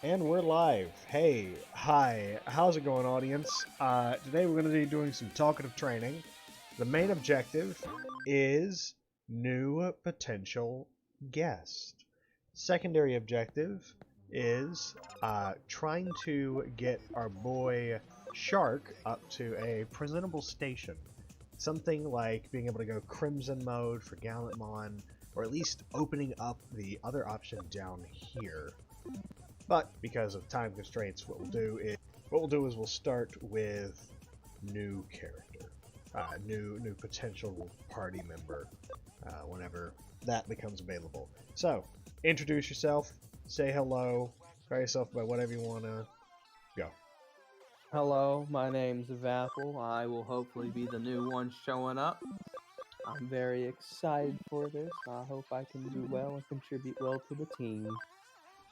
And we're live. Hey, hi, how's it going, audience? Today we're going to be doing some talkative training. The main objective is new potential guest. Secondary objective is trying to get our boy Shark up to a presentable station. Something like being able to go Crimson mode for Gallantmon, or at least opening up the other option down here. But because of time constraints, what we'll do is we'll start with new character, new potential party member, whenever that becomes available. So, introduce yourself, say hello, call yourself by whatever you wanna. Go. Hello, my name's Vapple. I will hopefully be the new one showing up. I'm very excited for this. I hope I can do well and contribute well to the team.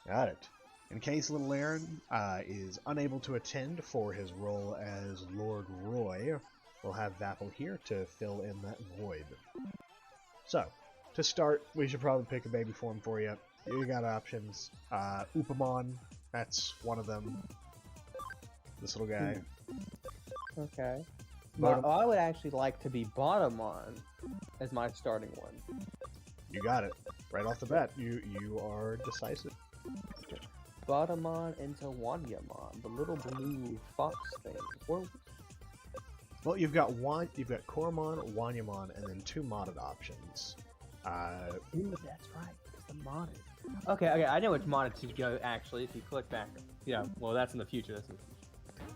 Got it. In case little Aaron is unable to attend for his role as Lord Roy, we'll have Vapple here to fill in that void. So, to start, we should probably pick a baby form for you. You got options. Alphamon, that's one of them. This little guy. Okay. I would actually like to be Bottomon as my starting one. You got it. Right off the bat, you are decisive. Bottomon into Wanyamon, the little blue fox thing. Well, you've got Koromon, Wanyamon, and then two modded options. Ooh, that's right. It's the modded. Okay, I know which modded to go, actually, if you click back. Yeah, well, that's in the future.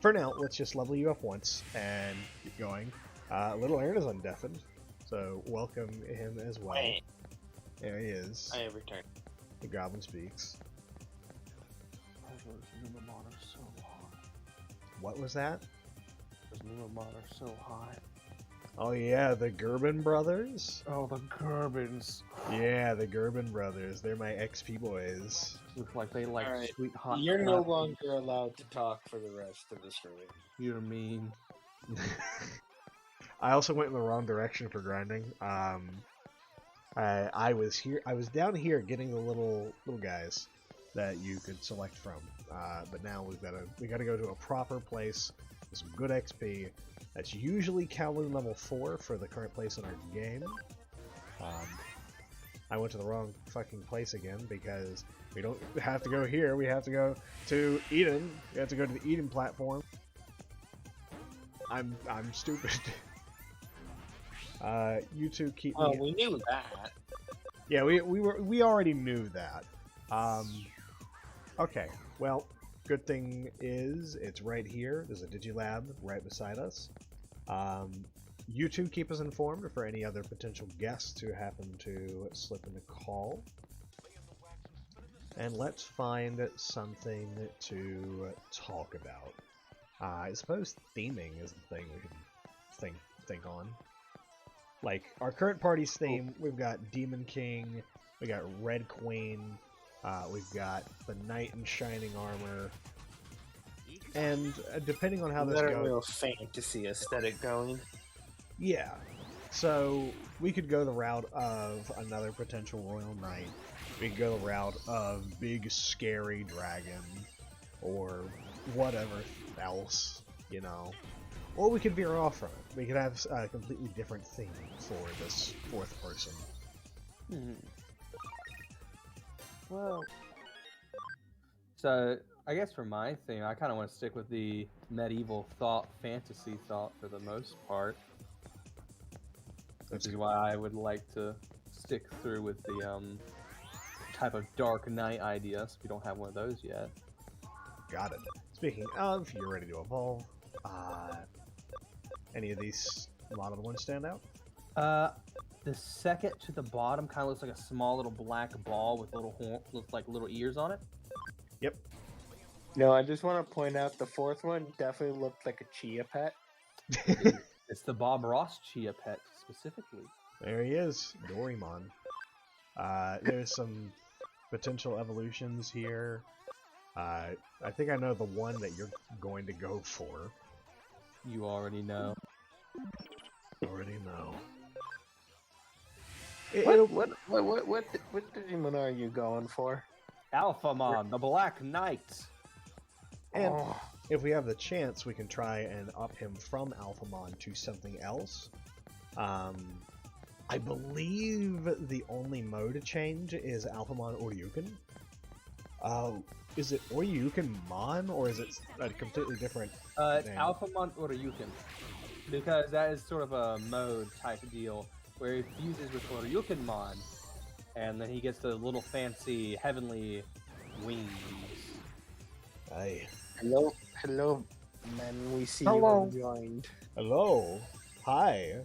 For now, let's just level you up once and keep going. Little Aaron is undeafened, so welcome him as well. Wait. There he is. I have returned. The goblin speaks. Those Numamon are so hot. What was that? Those Numamon are so hot. Oh yeah, the Gerben brothers? Oh, the Gerbins. Yeah, the Gerben brothers. They're my XP boys. Look like they like Alright, sweet hot. You're no chocolate. longer allowed to talk for the rest of the stream. You're mean. I also went in the wrong direction for grinding. I was down here getting the little guys that you could select from. But now we gotta go to a proper place with some good XP. That's usually Kowloon level 4 for the current place in our game. I went to the wrong fucking place again because we don't have to go here. We have to go to Eden. We have to go to the Eden platform. I'm stupid. You two keep me. Oh, we knew that. Yeah, we already knew that. Okay, well, good thing is it's right here. There's a Digilab right beside us. You two keep us informed for any other potential guests who happen to slip in the call. And let's find something to talk about. I suppose theming is the thing we can think on. Like, our current party's theme, we've got Demon King, we got Red Queen, we've got the Knight in Shining Armor, and depending on how this Got a goes... real fantasy aesthetic going. Yeah, so we could go the route of another potential Royal Knight, we could go the route of Big Scary Dragon, or whatever else, you know. Or we could veer off from it. We could have a completely different theme for this fourth person. Well, so I guess for my theme, I kind of want to stick with the medieval fantasy thought for the most part. Which is why I would like to stick through with the type of Dark Knight idea, so we don't have one of those yet. Got it. Speaking of, you're ready to evolve. Any of these modded ones stand out? The second to the bottom kind of looks like a small little black ball with looks like little ears on it. Yep. No, I just want to point out the fourth one definitely looked like a Chia pet. It's the Bob Ross Chia pet specifically. There he is, Dorimon. There's some potential evolutions here. I think I know the one that you're going to go for. You already know. Already know. What Digimon are you going for? Alphamon, the Black Knight. And if we have the chance, we can try and up him from Alphamon to something else. I believe the only mode change is Alphamon Oryuken. Is it Oryukenmon, or is it a completely different It's name? Alphamon Oryuken, because that is sort of a mode type deal where he fuses with Oryukenmon, and then he gets the little fancy heavenly wings. Aye. Hello, man. We see Hello. you joined. Hello. Hi.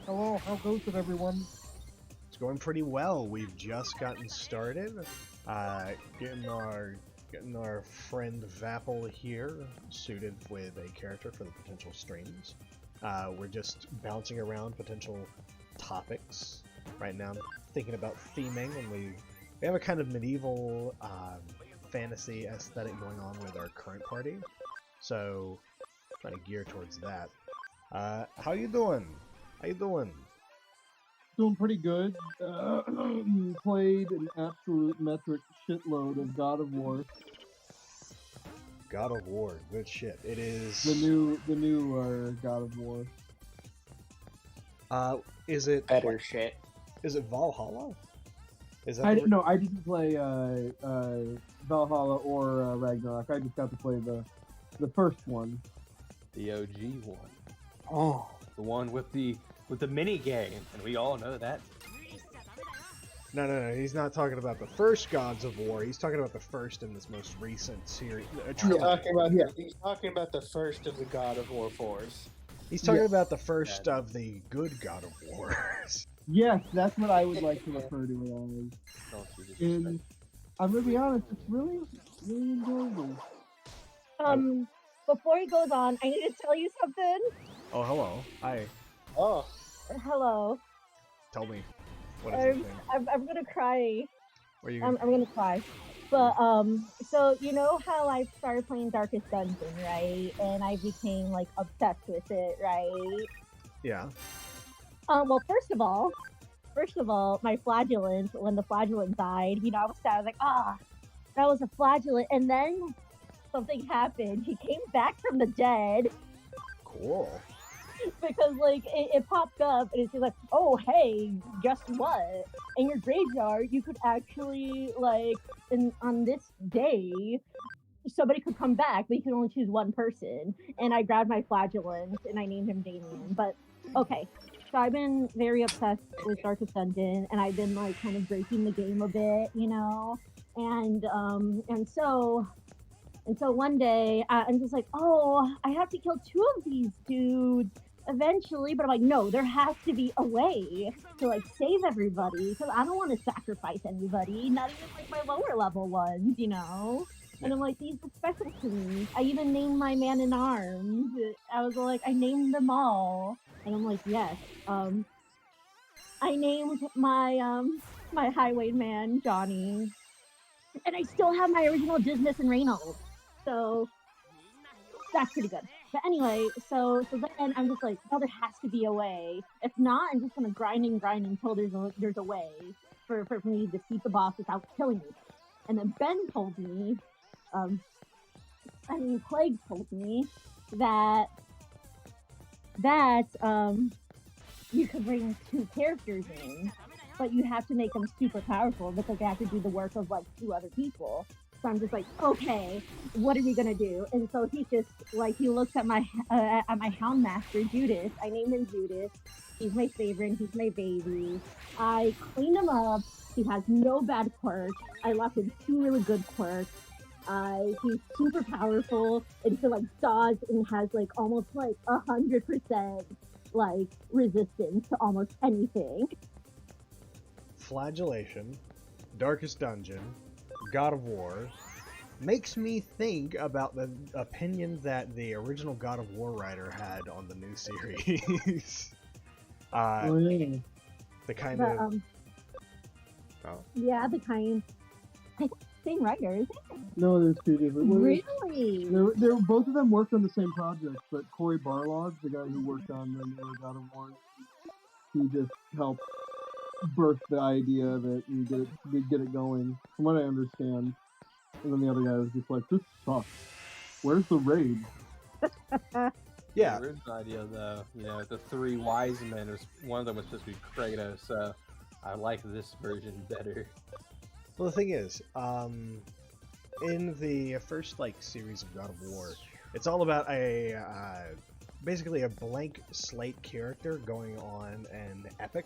Hello, how goes it, everyone? It's going pretty well. We've just gotten started. Getting our friend Vapple here suited with a character for the potential streams. We're just bouncing around potential topics. Right now I'm thinking about theming, and we have a kind of medieval fantasy aesthetic going on with our current party. So trying to gear towards that. How you doing? How you doing? Doing pretty good. Played an absolute metric shitload of God of War. God of War, good shit. It is The new God of War. Is it Better shit. Is it Valhalla? Is that I the- no, I didn't play Valhalla or Ragnarok. I just got to play the first one. The OG one, Oh, the one with the mini game, and we all know that. No, he's not talking about the first Gods of War. He's talking about the first in this most recent series. he's talking about the first of the God of War 4s. He's talking Yeah. about the first of the good God of Wars. Yes, that's what I would like to refer to it as. Don't you just And I'm gonna be honest, it's really enjoyable. Before he goes on, I need to tell you something. Oh, hello. Hi. Oh, Hello. Tell me. What is it? thing? I'm gonna cry. What are you I'm gonna cry. But so you know how I started playing Darkest Dungeon, right? And I became like obsessed with it, right? Yeah. Well, first of all, my flagellant, when the flagellant died, you know, I was sad. I was like, that was a flagellant. And then something happened. He came back from the dead. Cool. Because like it popped up and it's just like, oh hey, guess what? In your graveyard, you could actually like, on this day, somebody could come back, but you can only choose one person. And I grabbed my flagellant and I named him Damien. But okay, so I've been very obsessed with Darkest Dungeon, and I've been like kind of breaking the game a bit, you know. And so one day I'm just like, oh, I have to kill 2 of these dudes eventually, but I'm like, no, there has to be a way to like save everybody, because I don't want to sacrifice anybody, not even like my lower level ones, you know. And I'm like, these are special to me. I even named my man-in-arms. I was like, I named them all, and I'm like, yes. I named my my highwayman Johnny, and I still have my original Dismas and Reynolds, so that's pretty good. But anyway, so then I'm just like, oh, there has to be a way. If not, I'm just gonna grind until there's a way for me to defeat the boss without killing me. And then Ben told me, Plague told me that you could bring 2 characters in, but you have to make them super powerful because they have to do the work of like 2 other people. So I'm just like, okay, what are we gonna do? And so he's just like, he looks at my Houndmaster Judas. I named him Judas. He's my favorite. He's my baby. I cleaned him up. He has no bad quirks. I left him 2 really good quirks. He's super powerful, and he can like dodge and has like almost like 100% like resistance to almost anything. Flagellation, Darkest Dungeon, God of War, makes me think about the opinion that the original God of War writer had on the new series. Oh, yeah. The kind But, of... Yeah, the kind. Same writers. No, there's 2 different ones. Really? They're both of them worked on the same project, but Corey Barlog, the guy who worked on the newer God of War, he just helped birthed the idea of it and get it going, from what I understand. And then the other guy was just like, "This sucks. Where's the raid?" Yeah, The original idea, though, the three wise men, one of them was supposed to be Kratos, so I like this version better. well, the thing is, in the first series of God of War, it's all about a basically a blank slate character going on an epic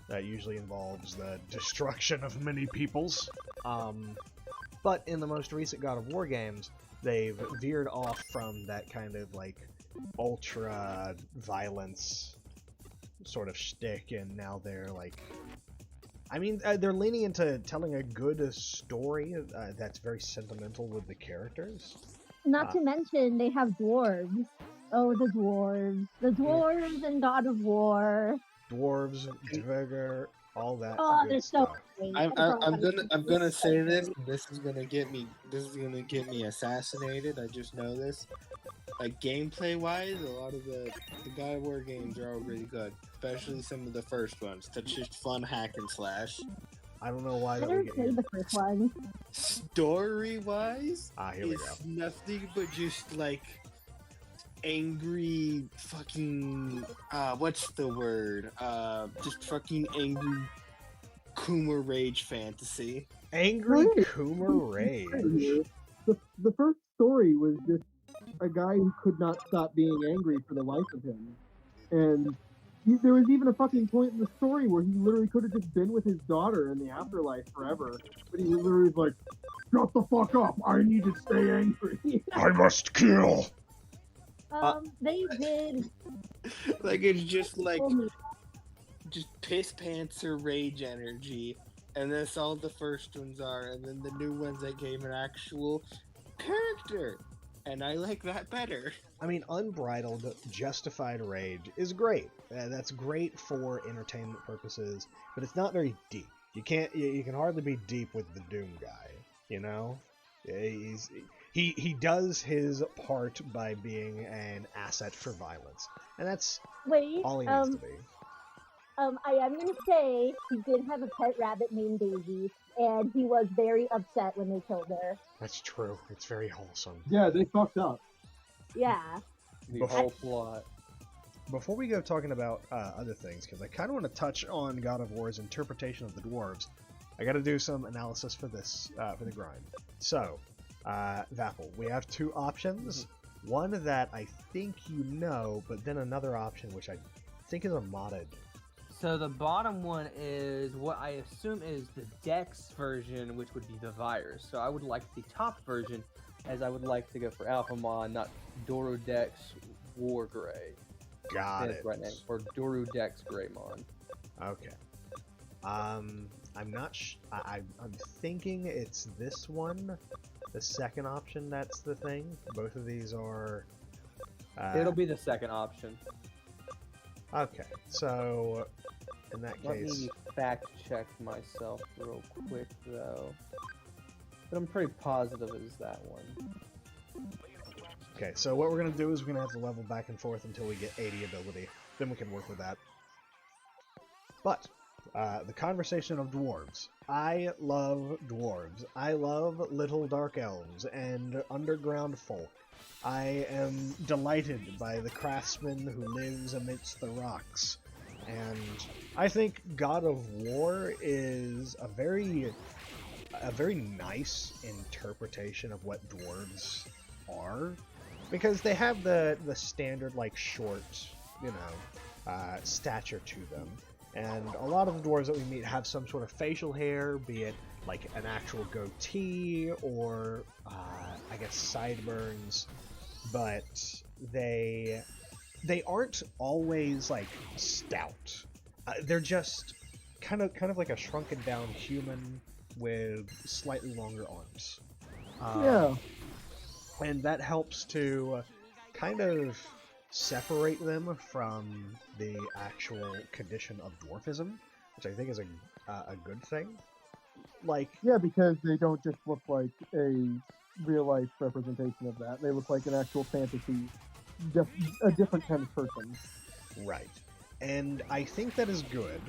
that usually involves the destruction of many peoples. But in the most recent God of War games, they've veered off from that kind of ultra violence sort of shtick, and now they're they're leaning into telling a good story that's very sentimental with the characters. Not to mention, they have dwarves. Oh, the dwarves. The dwarves in God of War. Dwarves, Dverger, all that Oh, good they're so stuff. great. I'm gonna say this. This is gonna get me assassinated. I just know this. Gameplay wise, a lot of the God of War games are all really good, especially some of the first ones. That's just fun hack and slash. I don't know why I that never would get played you. the first one. Story wise, Here we go. it's nothing but just angry fucking what's the word? Just fucking angry Kuma rage fantasy. Angry Right. Kuma Rage. The first story was just a guy who could not stop being angry for the life of him. And there was even a fucking point in the story where he literally could have just been with his daughter in the afterlife forever. But he literally was like, "Shut the fuck up, I need to stay angry." I must kill! They did. It's just Oh, just piss pants or rage energy, and that's all the first ones are, and then the new ones that gave an actual character, and I like that better. I mean, unbridled, justified rage is great. That's great for entertainment purposes, but it's not very deep. You can hardly be deep with the Doom guy, you know? He does his part by being an asset for violence, and that's wait. all he needs to be. I am gonna say he did have a pet rabbit named Daisy, and he was very upset when they killed her. That's true. It's very wholesome. Yeah, they fucked up. Yeah. The whole plot. Before we go talking about other things, because I kind of want to touch on God of War's interpretation of the dwarves, I got to do some analysis for this, for the grind. So, Vapple, we have two options. One that I think you know, but then another option which I think is a modded. So the bottom one is what I assume is the Dex version, which would be the virus. So I would like the top version, as I would like to go for Alphamon, not Dorodex Wargrey. Got That's it. right name, or Dorodex Greymon. Okay. I'm not. I'm thinking it's this one, the second option. That's the thing. Both of these are. It'll be the second option. Okay. So, in that Let case, me fact check myself real quick though. But I'm pretty positive it's that one. okay. So what we're gonna do is we're gonna have to level back and forth until we get 80 ability. Then we can work with that. But the conversation of dwarves. I love dwarves. I love little dark elves and underground folk. I am delighted by the craftsman who lives amidst the rocks. And I think God of War is a very nice interpretation of what dwarves are. Because they have the standard, short, stature to them. And a lot of the dwarves that we meet have some sort of facial hair, be it an actual goatee or, I guess, sideburns. But they aren't always stout. They're just kind of like a shrunken down human with slightly longer arms. Yeah. And that helps to kind of separate them from the actual condition of dwarfism, which I think is a good thing. Yeah, because they don't just look like a real-life representation of that. They look like an actual fantasy, a different kind of person. Right. And I think that is good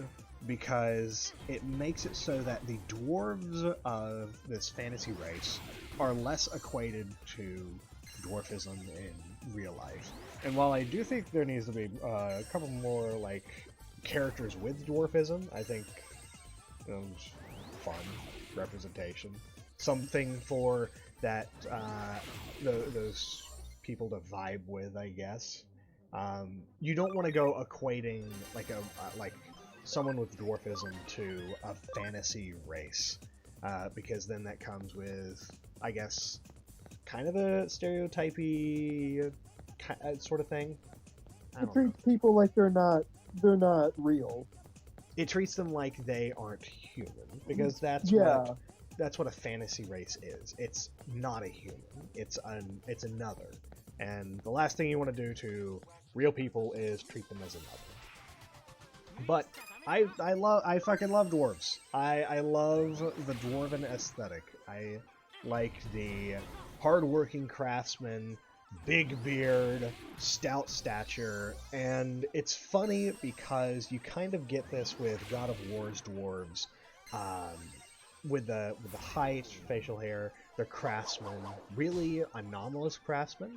because it makes it so that the dwarves of this fantasy race are less equated to dwarfism in real life. And while I do think there needs to be a couple more like characters with dwarfism, I think fun representation, something for that those people to vibe with, I guess. You don't want to go equating like someone with dwarfism to a fantasy race, because then that comes with, I guess, kind of a stereotypy sort of thing. It treats people like they're not real. It treats them like they aren't human, because that's what a fantasy race is. It's not a human. It's another. And the last thing you want to do to real people is treat them as another. But I fucking love dwarves. I love the dwarven aesthetic. I like the hardworking craftsman, big beard, stout stature, and it's funny because you kind of get this with God of War's dwarves, with the height, facial hair, they're craftsmen, really anomalous craftsmen.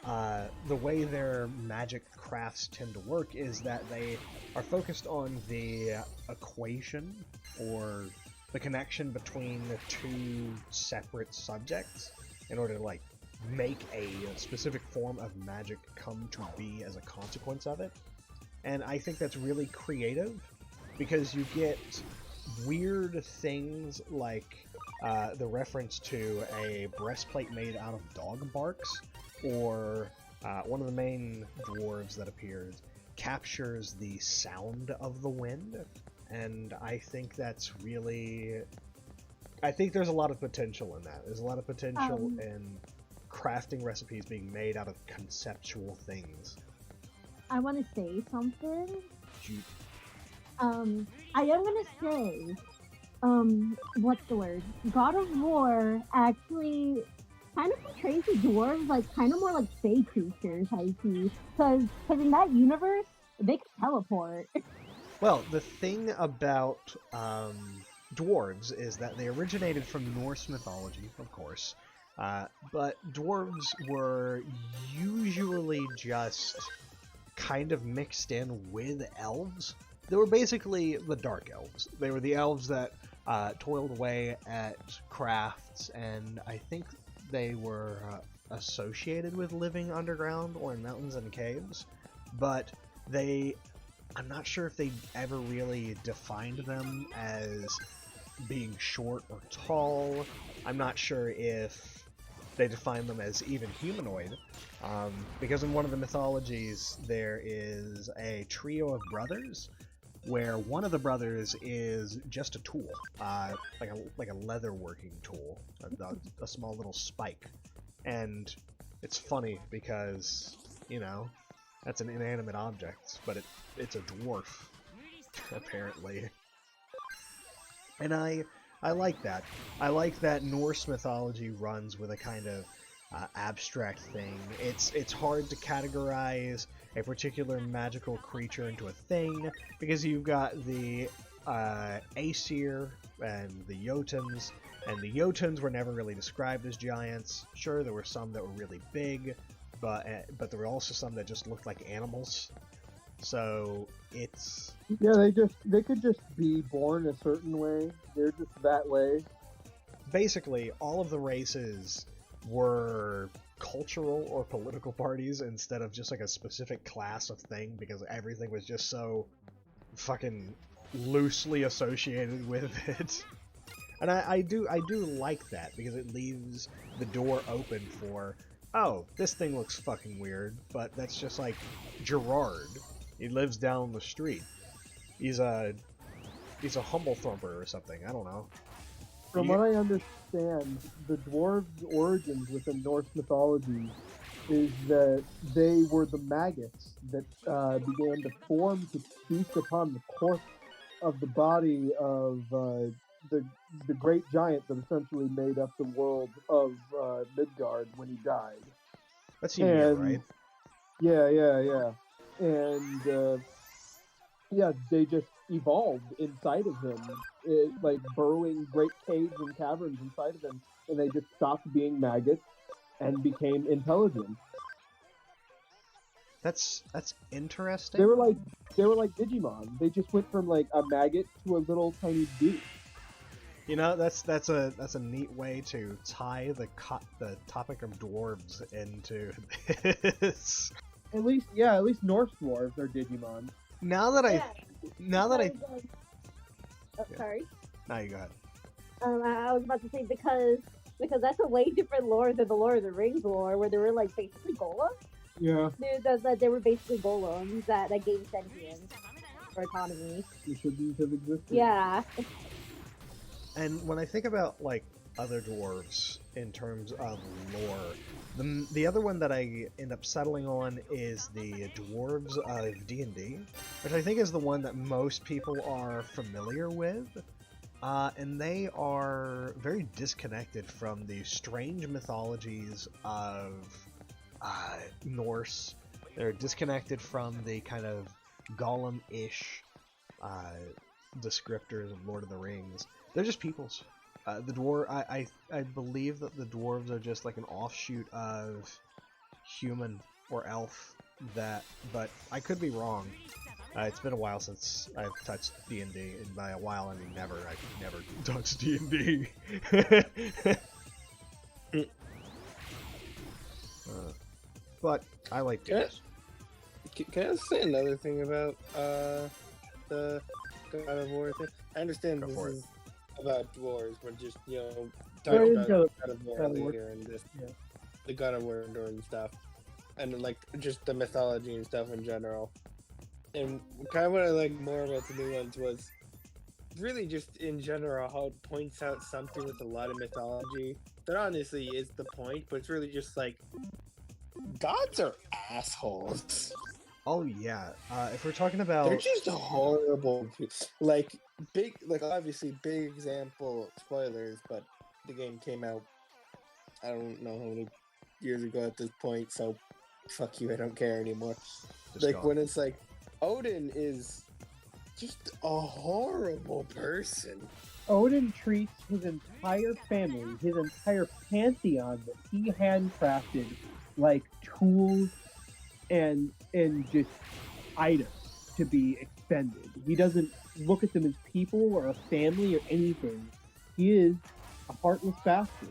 The way their magic crafts tend to work is that they are focused on the equation, or the connection between the two separate subjects, in order to like make a specific form of magic come to be as a consequence of it. And I think that's really creative, because you get weird things like the reference to a breastplate made out of dog barks, or one of the main dwarves that appears captures the sound of the wind, and I think that's really... I think there's a lot of potential in that. There's a lot of potential in crafting recipes being made out of conceptual things. I want to say something. Shoot. I am gonna say, what's the word? God of War actually kind of portrays the dwarves like kind of more like fey creatures, I see. Because in that universe, they can teleport. Well, the thing about dwarves is that they originated from Norse mythology, of course, but dwarves were usually just kind of mixed in with elves. They were basically the dark elves. They were the elves that toiled away at crafts, and I think they were associated with living underground or in mountains and caves, but I'm not sure if they ever really defined them as being short or tall. I'm not sure if they defined them as even humanoid, because in one of the mythologies there is a trio of brothers where one of the brothers is just a tool, like a leather working tool, a small little spike. And it's funny because, you know, that's an inanimate object, but it's a dwarf, apparently. And I like that. I like that Norse mythology runs with a kind of abstract thing. It's hard to categorize a particular magical creature into a thing, because you've got the Aesir and the Jotuns, and the Jotuns were never really described as giants. Sure, there were some that were really big, but there were also some that just looked like animals. So it's... Yeah, they could just be born a certain way. They're just that way. Basically, all of the races were cultural or political parties instead of just like a specific class of thing, because everything was just so fucking loosely associated with it. And I do like that, because it leaves the door open for, oh, this thing looks fucking weird, but that's just like Gerard. He lives down the street. He's a humble thumper or something. I don't know. From what I understand, the dwarves' origins within Norse mythology is that they were the maggots that began to form to feast upon the corpse of the body of the great giant that essentially made up the world of Midgard when he died. That's Ymir, right? Yeah. And yeah, they evolved inside of him, like burrowing great caves and caverns inside of him, and they just stopped being maggots and became intelligent. That's interesting. They were like Digimon. They just went from like a maggot to a little tiny dude. You know, that's a neat way to tie the topic of dwarves into this. At least Norse dwarves are Digimon. Now that I Oh, sorry. now you go ahead. I was about to say because that's a way different lore than the Lord of the Rings lore, where they were like basically golems. Yeah. They were basically golems that gained sentience or autonomy. They shouldn't have existed. Yeah. And when I think about like other dwarves in terms of lore, the other one that I end up settling on is the dwarves of D&D, which I think is the one that most people are familiar with. And they are very disconnected from the strange mythologies of Norse. They're disconnected from the kind of Gollum-ish descriptors of Lord of the Rings. They're just peoples. The dwarf, I believe that the dwarves are just like an offshoot of human or elf. But I could be wrong. It's been a while since I've touched D&D, and by a while I mean never. I've never touched D&D. But I like games. Can I say another thing about the God of War thing? I understand this is about dwarves, but just, talking about God of War later and this, the God of War and stuff, and like just the mythology and stuff in general. And kind of what I like more about the new ones was really just in general how it points out something with a lot of mythology that honestly is the point, but it's really just like gods are assholes. Oh yeah, if we're talking about... They're just horrible. Like, obviously, big example, spoilers, but the game came out, I don't know how many years ago at this point, so fuck you, I don't care anymore. When it's like, Odin is just a horrible person. Odin treats his entire family, his entire pantheon that he handcrafted, like tools and just items to be expended. He doesn't look at them as people or a family or anything. He is a heartless bastard.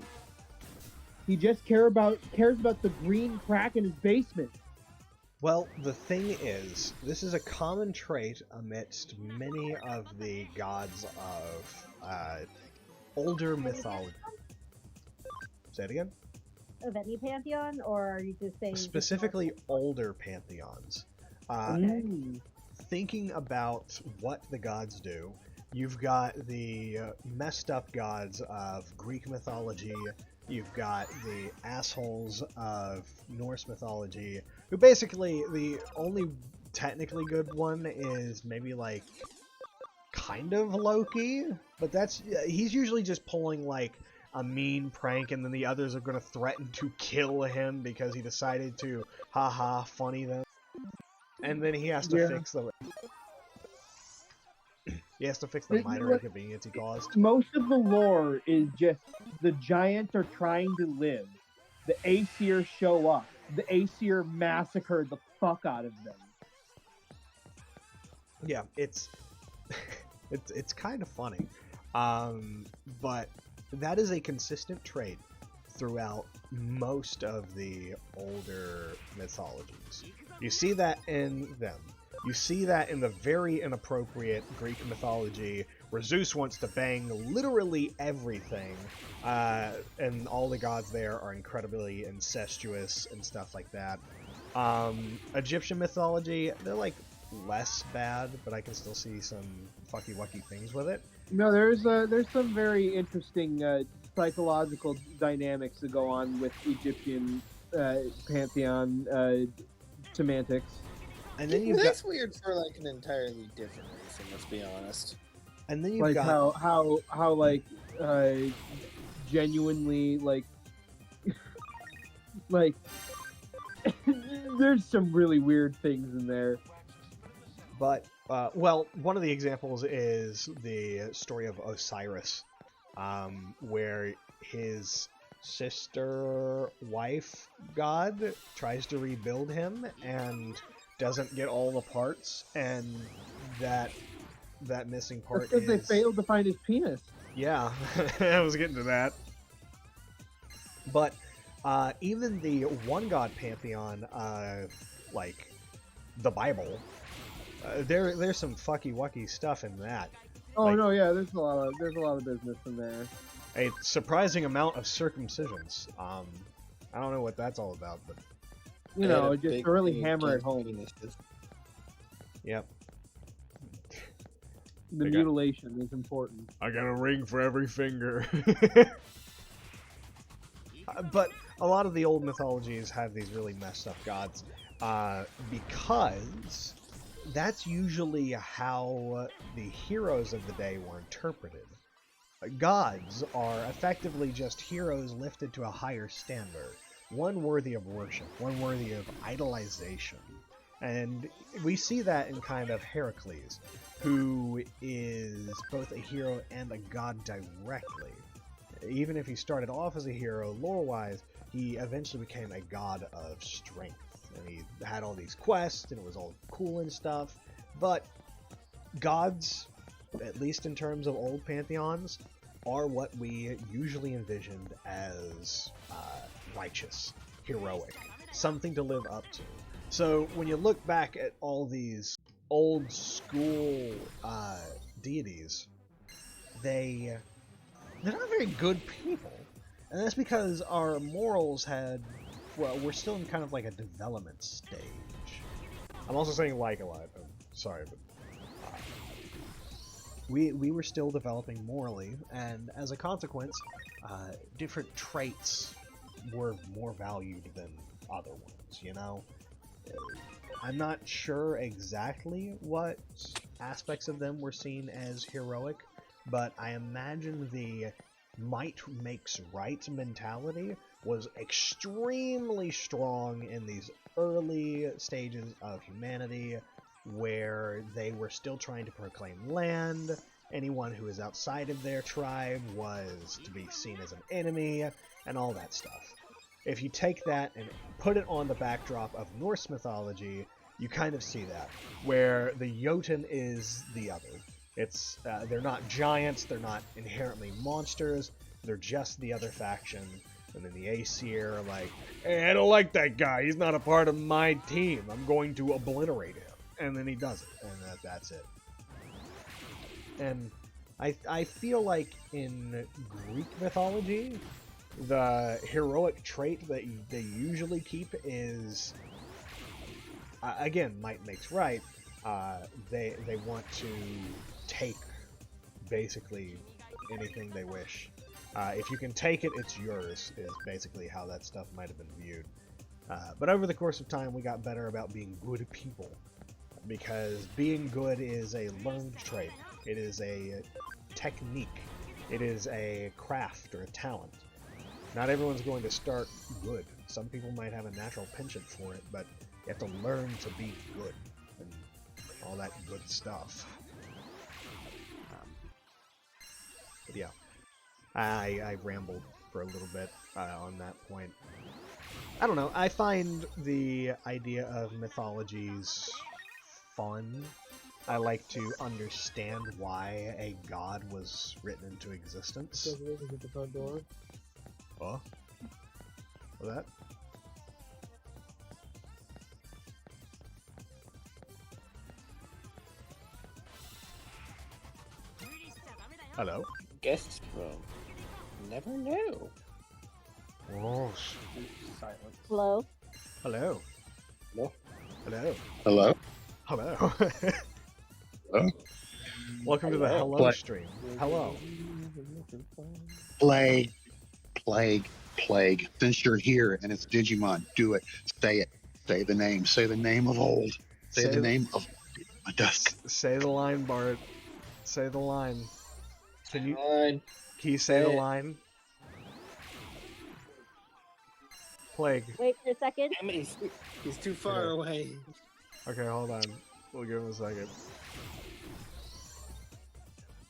He just cares about the green crack in his basement. Well, the thing is, this is a common trait amidst many of the gods of older mythology. Say it again? Of any pantheon, or are you just saying... Specifically older pantheons. Thinking about what the gods do, you've got the messed up gods of Greek mythology, you've got the assholes of Norse mythology, who basically, the only technically good one is maybe like kind of Loki, but he's usually just pulling like a mean prank, and then the others are going to threaten to kill him because he decided to haha funny them, and then he has to fix the minor inconvenience he caused. Most of the lore is just the giants are trying to live. The Aesir show up. The Aesir massacre the fuck out of them. Yeah, it's kind of funny, but that is a consistent trait throughout most of the older mythologies. You see that in them. You see that in the very inappropriate Greek mythology, where Zeus wants to bang literally everything, and all the gods there are incredibly incestuous and stuff like that. Egyptian mythology, they're like less bad, but I can still see some fucky-wucky things with it. No, there's some very interesting psychological dynamics that go on with Egyptian pantheon semantics. And then that's weird for like an entirely different reason. Let's be honest. And then you've like got how like genuinely like like there's some really weird things in there. But Well, one of the examples is the story of Osiris, where his sister wife god tries to rebuild him and doesn't get all the parts, and that missing part Because they is failed to find his penis. yeah. I was getting to that, but even the one god pantheon, like the Bible, there's some fucky wucky stuff in that. Oh Like- no, yeah, there's a lot of business in there. A surprising amount of circumcisions. I don't know what that's all about, but You They had know, a just big to really thing hammer it against home. penises. yep. The They got- mutilation is important. I got a ring for every finger. But a lot of the old mythologies have these really messed up gods, because that's usually how the heroes of the day were interpreted. Gods are effectively just heroes lifted to a higher standard, one worthy of worship, one worthy of idolization. And we see that in kind of Heracles, who is both a hero and a god directly. Even if he started off as a hero, lore-wise, he eventually became a god of strength. And he had all these quests, and it was all cool and stuff. But gods, at least in terms of old pantheons, are what we usually envisioned as righteous, heroic, something to live up to. So when you look back at all these old school deities, they're not very good people. And that's because our morals we're still in kind of like a development stage. I'm also saying like a lot. I'm sorry, but we were still developing morally, and as a consequence, different traits were more valued than other ones, you know? I'm not sure exactly what aspects of them were seen as heroic, but I imagine the might makes right mentality was extremely strong in these early stages of humanity, where they were still trying to proclaim land. Anyone who was outside of their tribe was to be seen as an enemy, and all that stuff. If you take that and put it on the backdrop of Norse mythology, you kind of see that, where the Jotun is the other. It's they're not giants, they're not inherently monsters, they're just the other faction. And then the Aesir are like, hey, I don't like that guy, he's not a part of my team, I'm going to obliterate him. And then he does it, and that's it. And I feel like in Greek mythology, the heroic trait that they usually keep is, again, might makes right. They want to take basically anything they wish. If you can take it, it's yours, is basically how that stuff might have been viewed. But over the course of time, we got better about being good people, because being good is a learned trait. It is a technique. It is a craft or a talent. Not everyone's going to start good. Some people might have a natural penchant for it, but you have to learn to be good and all that good stuff. But yeah, I rambled for a little bit on that point. I don't know, I find the idea of mythologies fun. I like to understand why a god was written into existence. At the front door. Oh? What's that? Hello? Guest room. Never knew. Oh, Silence. Hello? hello. Hello? Hello. Hello? Hello. Hello? Welcome to the Hello. hello stream. Hello. Plague, plague. Since you're here and it's Digimon, do it. Say it. Say the name. Say the name of old. Say the name of a dusk. Say the line, Bart. Say the line. Can Fine. you say the Say it. line? Plague. Wait for a second. Damn it, he's too far Okay. away. Okay, hold on. We'll give him a second.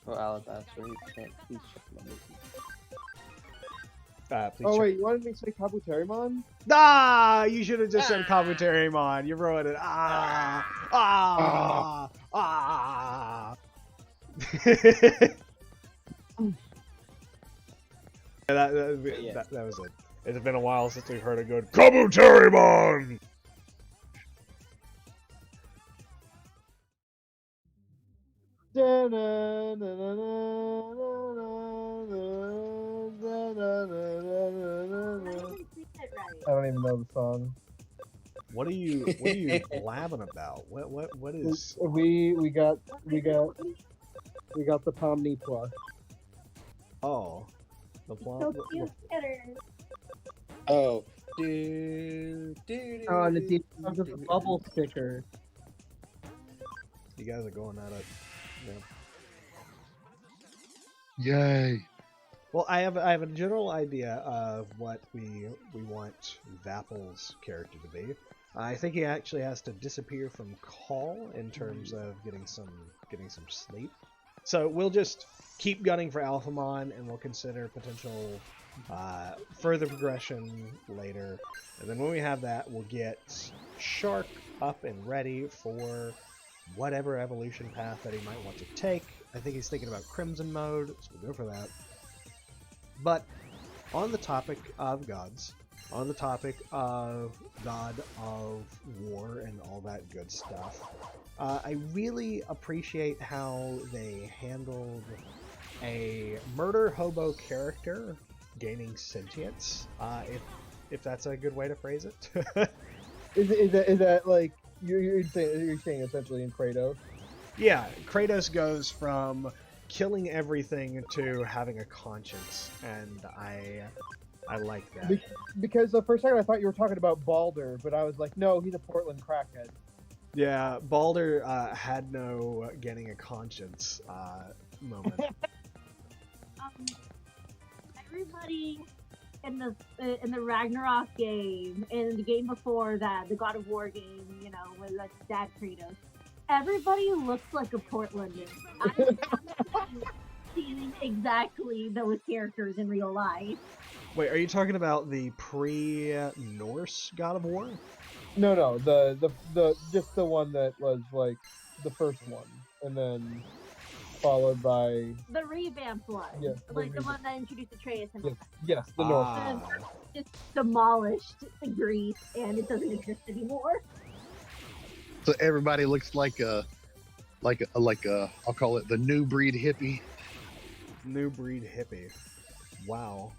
Oh, Alabaster, you can't. Please check my movie. Please Oh check. wait, you wanted me to say Kabuterimon? Ah, you should have just said Kabuterimon. You ruined it. That was it. It's been a while since we've heard a good Kabuterimon. I don't even know the song. What are you blabbing about? What is? We got the Pomni Plus. Oh, the plot. So cute, Skitter. Oh. Oh, and it's a bubble sticker. You guys are going at it. Yeah. Yay! Well, I have a general idea of what we want Vapple's character to be. I think he actually has to disappear from call in terms of getting some sleep. So we'll just keep gunning for Alphamon, and we'll consider potential further progression later. And then when we have that, we'll get Shark up and ready for whatever evolution path that he might want to take. I think he's thinking about Crimson mode, so we'll go for that. But on the topic of gods, on the topic of God of War and all that good stuff, I really appreciate how they handled a murder hobo character gaining sentience, if that's a good way to phrase it. Is that like you're saying essentially in Kratos? Yeah, Kratos goes from killing everything to having a conscience, and I like that. Because the first time I thought you were talking about Balder, but I was like, no, he's a Portland crackhead. Yeah, Balder had no getting a conscience moment. Everybody in the Ragnarok game and the game before that, the God of War game, you know, with like Dad Kratos, everybody looks like a Portlander. I'm seeing exactly those characters in real life. Wait, are you talking about the pre-Norse God of War? No, the just the one that was like the first one, and then followed by The revamped one, Yes, like the one that introduced Atreus and yes, the North. just demolished Greece and it doesn't exist anymore. So everybody looks like a I'll call it the new breed hippie. New breed hippie. Wow.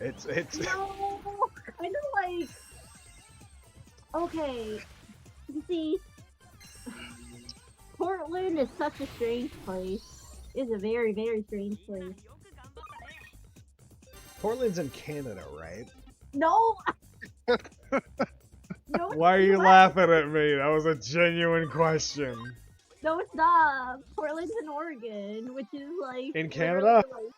It's No, I know, like, okay, you see, Portland is such a strange place. It's a very, very strange place. Portland's in Canada, right? No! No, it's Why are you not. laughing at me? That was a genuine question. No, it's not. Portland's in Oregon, which is like... In Canada? literally, like-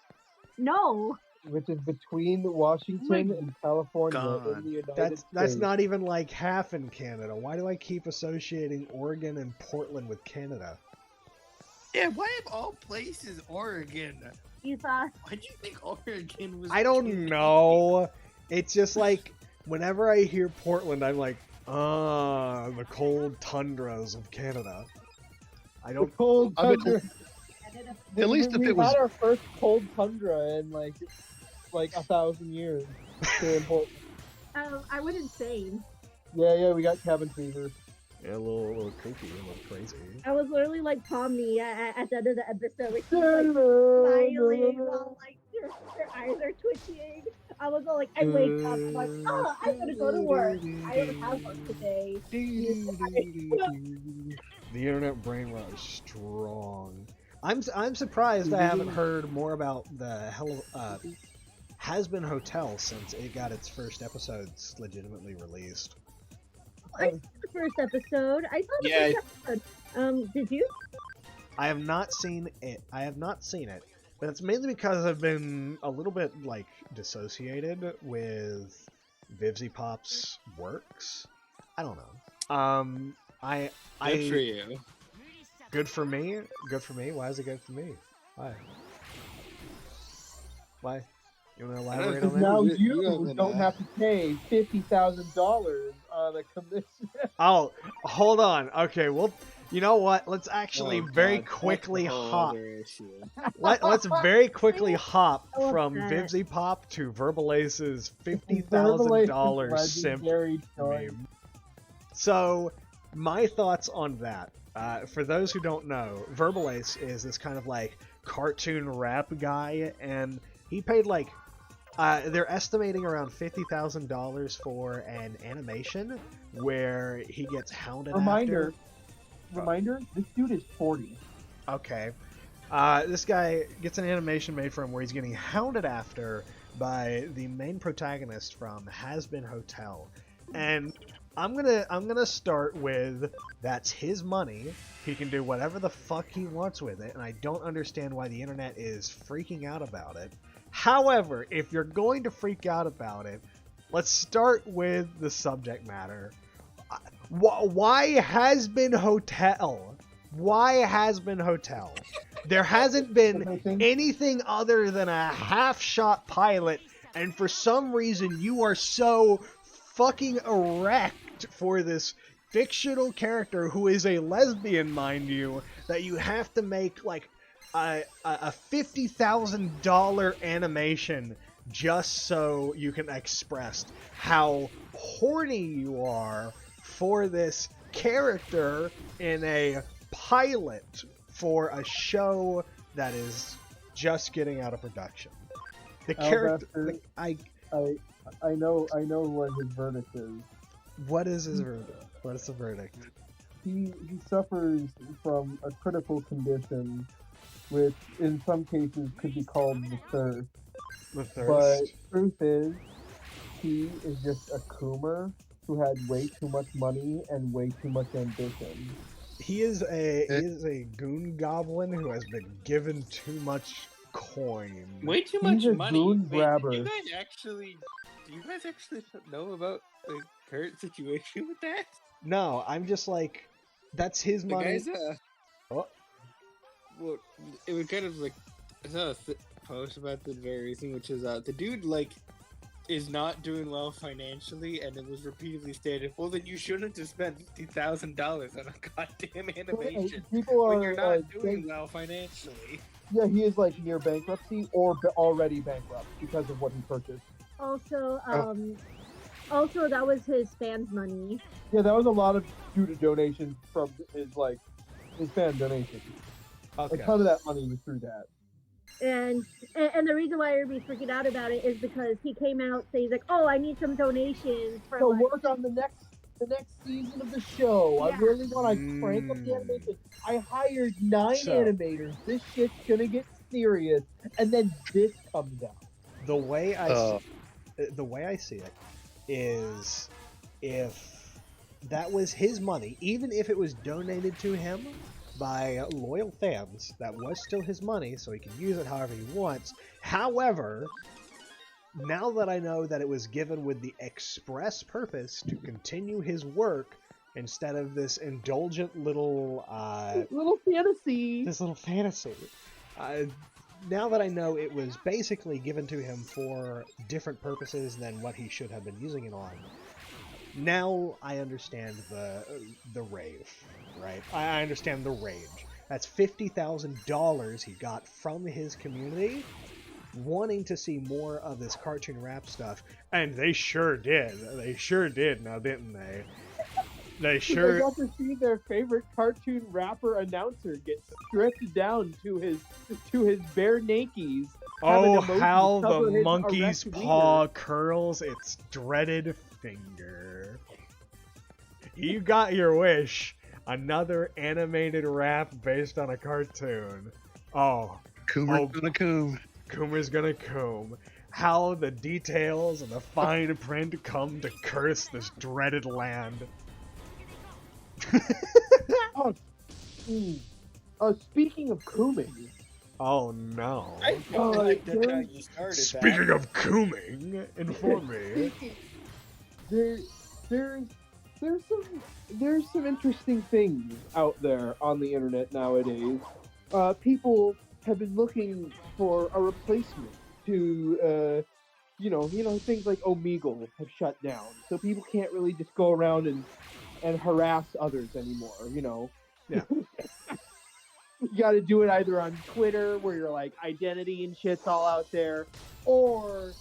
No! Which is between Washington and California God. in the United That's States. not even like half in Canada. Why do I keep associating Oregon and Portland with Canada? Yeah, why of all places Oregon? You thought... Why'd you think Oregon was? I don't know. It's just like whenever I hear Portland, I'm like, the cold tundras of Canada. I The don't. cold I mean, tundra. At least if we it was- had our first cold tundra in like 1,000 years. Here in Portland. I went insane. Yeah, we got cabin fever. Yeah, a little kooky, a little crazy. I was literally like Pomni at the end of the episode. Like, she's like smiling, all like her eyes are twitching. I was all like, I wake up, I'm like, oh, I'm gonna go to work. I don't have work today. The internet brain rot is strong. I'm surprised I haven't heard more about the Has-Been Hotel since it got its first episodes legitimately released. I saw the first episode. I saw the Yeah. first episode. Did you? I have not seen it. But it's mainly because I've been a little bit like dissociated with Vivzy Pop's works. I don't know. Good for you. Good for me? Good for me? Why is it good for me? Why? Why? You want to elaborate on Because that? now You you have don't an, have to pay $50,000 on a commission. Oh, hold on. Okay, well, you know what? Let's actually oh, very God, quickly that's a whole hop. other issue. Let's very quickly hop I love from that. Vivzy Pop to Verbalace's $50,000 Verbalace's simp legendary choice. meme. So, my thoughts on that. For those who don't know, Verbalace is this kind of like cartoon rap guy, and he paid like they're estimating around $50,000 for an animation where he gets hounded Reminder, after. this dude is 40. Okay. This guy gets an animation made for him where he's getting hounded after by the main protagonist from Has Been Hotel. And I'm gonna start with that's his money. He can do whatever the fuck he wants with it, and I don't understand why the internet is freaking out about it. However, if you're going to freak out about it, let's start with the subject matter. Why Has Been Hotel? Why Has Been Hotel? There hasn't been anything other than a half-shot pilot, and for some reason you are so fucking erect for this fictional character who is a lesbian, mind you, that you have to make like a $50,000 animation just so you can express how horny you are for this character in a pilot for a show that is just getting out of production. The character, I know what his verdict is. What is his verdict? What is the verdict? He suffers from a critical condition, which in some cases could be called the thirst. The thirst. But truth is, he is just a coomer who had way too much money and way too much ambition. He is a goon goblin who has been given too much coin. Way too He's much a money. goon Wait, grabber. do you guys actually know about the current situation with that? No, I'm just like, that's his The money. guys, Oh. well, it was kind of like, I saw a post about the very reason, which is, the dude, like, is not doing well financially, and it was repeatedly stated, well, then you shouldn't have spent $50,000 on a goddamn animation People are when you're not doing well financially. Yeah, he is like near bankruptcy or already bankrupt because of what he purchased. Also, also that was his fans' money. Yeah, that was a lot of due to donations from his fan donations. Okay. A ton of that money was through that. And the reason why everybody's freaking out about it is because he came out saying he's like, oh, I need some donations for So like... work on the next season of the show. Yeah. I really want to crank up the animation. I hired 9 animators. This shit's gonna get serious, and then this comes out. The way I see it is, if that was his money, even if it was donated to him by loyal fans, that was still his money, so he can use it however he wants. However, now that I know that it was given with the express purpose to continue his work instead of this indulgent little fantasy. This little fantasy. Now that I know it was basically given to him for different purposes than what he should have been using it on, now I understand the rave, right? I understand the rage. That's $50,000 he got from his community, wanting to see more of this cartoon rap stuff, and they sure did. They sure did, now didn't they? They sure. They got to see their favorite cartoon rapper announcer get stripped down to his bare nakies. Oh, how the monkey's paw curls its dreaded finger. You got your wish. Another animated rap based on a cartoon. Oh. Coomer's gonna coom. Coomer's gonna coom. How the details and the fine print come to curse this dreaded land. Speaking of cooming. Oh no. Speaking of cooming, inform me. There's there's some interesting things out there on the internet nowadays. People have been looking for a replacement to things like Omegle have shut down, so people can't really just go around and harass others anymore. Yeah. You got to do it either on Twitter, where your like identity and shit's all out there, or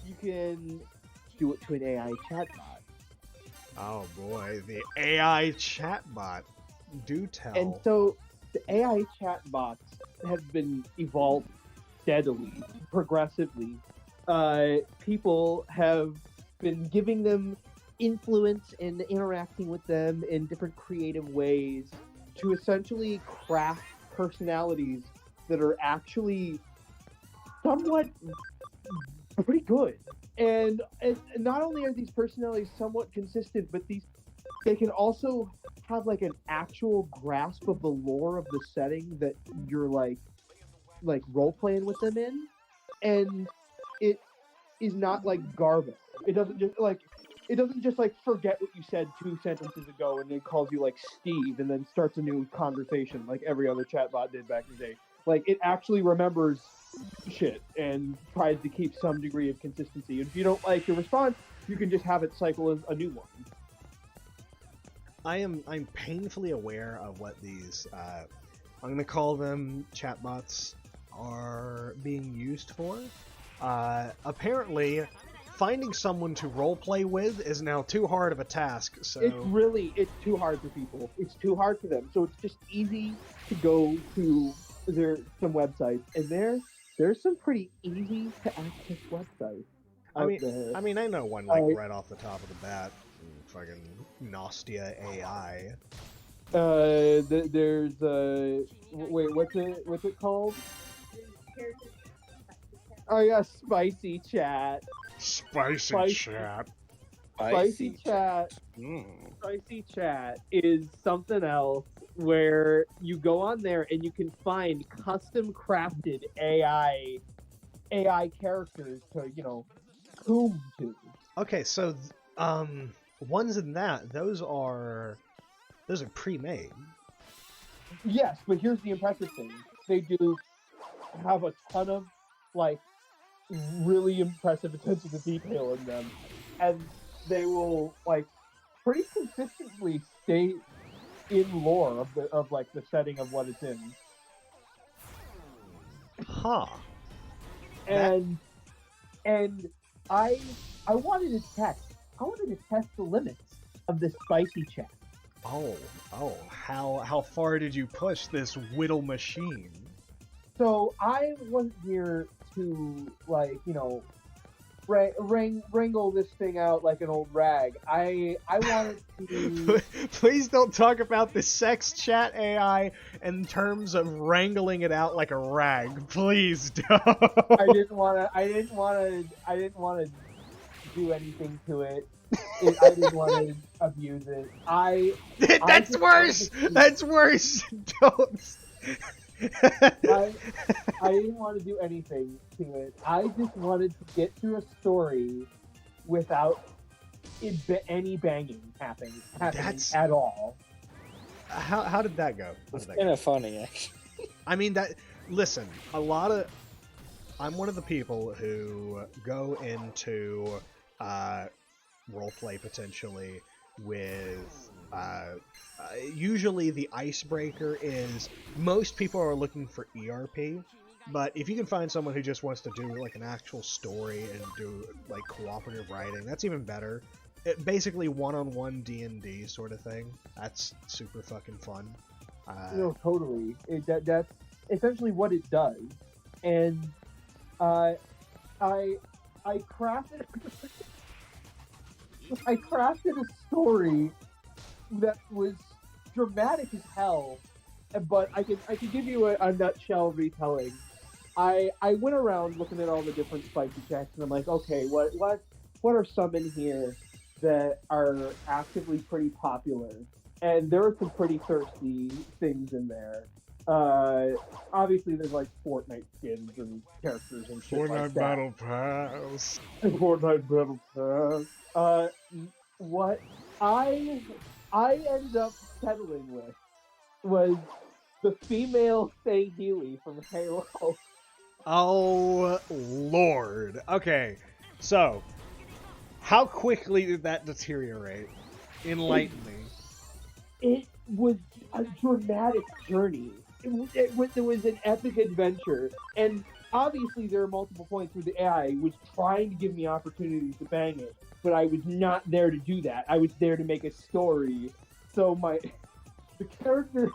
you can do it to an AI chatbot. Oh boy, the AI chatbot. Do tell. And so the AI chatbots have been evolved steadily, progressively. People have been giving them influence and interacting with them in different creative ways to essentially craft personalities that are actually somewhat pretty good. And not only are these personalities somewhat consistent, but they can also have like an actual grasp of the lore of the setting that you're like role playing with them in, and it is not like garbage. It doesn't just like forget what you said 2 sentences ago and then calls you like Steve and then starts a new conversation like every other chatbot did back in the day. Like it actually remembers shit and tries to keep some degree of consistency. And if you don't like your response, you can just have it cycle a new one. I'm painfully aware of what these I'm gonna call them chatbots are being used for. Apparently, finding someone to roleplay with is now too hard of a task. So It's too hard for people. It's too hard for them. So it's just easy to go to some websites, and there's some pretty easy to access websites. I mean, I know one like right off the top of the bat. Fucking Nostia AI. There's wait, what's it called? Oh yeah, Spicy Chat. Spicy Chat. Spicy Chat. Spicy Chat is something else where you go on there and you can find custom crafted AI characters to coom to. Okay, so ones in that those are pre-made. Yes, but here's the impressive thing: they do have a ton of like really impressive attention to detail in them, and they will like pretty consistently stay in lore of the setting of what it's in. Huh. And I wanted to test the limits of this Spicy Chat. Oh, how far did you push this whittle machine? So I wasn't here to wrangle this thing out like an old rag. I wanted to. Please don't talk about the sex chat AI in terms of wrangling it out like a rag. Please don't. I didn't want to do anything to it. I didn't want to abuse it. That's worse. That's worse. Don't. I didn't want to do anything to it. I just wanted to get through a story without any banging happening at all. How did that go? It's kind of funny, actually. I mean, listen, I'm one of the people who go into roleplay potentially with usually the icebreaker is most people are looking for ERP, but if you can find someone who just wants to do like an actual story and do like cooperative writing, that's even better. Basically one-on-one D&D sort of thing. That's super fucking fun. No, totally. That's essentially what it does. And I crafted a story that was dramatic as hell, but I could give you a nutshell retelling. I went around looking at all the different spicy chats, and I'm like, okay, what are some in here that are actively pretty popular? And there are some pretty thirsty things in there. Obviously there's like Fortnite skins and characters and shit Fortnite like that. Battle Pass. Fortnite Battle Pass. I ended up settling with was the female Faye Healy from Halo. Oh, Lord. Okay, so, how quickly did that deteriorate? Enlighten me. It was a dramatic journey. It was an epic adventure, and obviously there are multiple points where the AI was trying to give me opportunities to bang it, but I was not there to do that. I was there to make a story. So the character.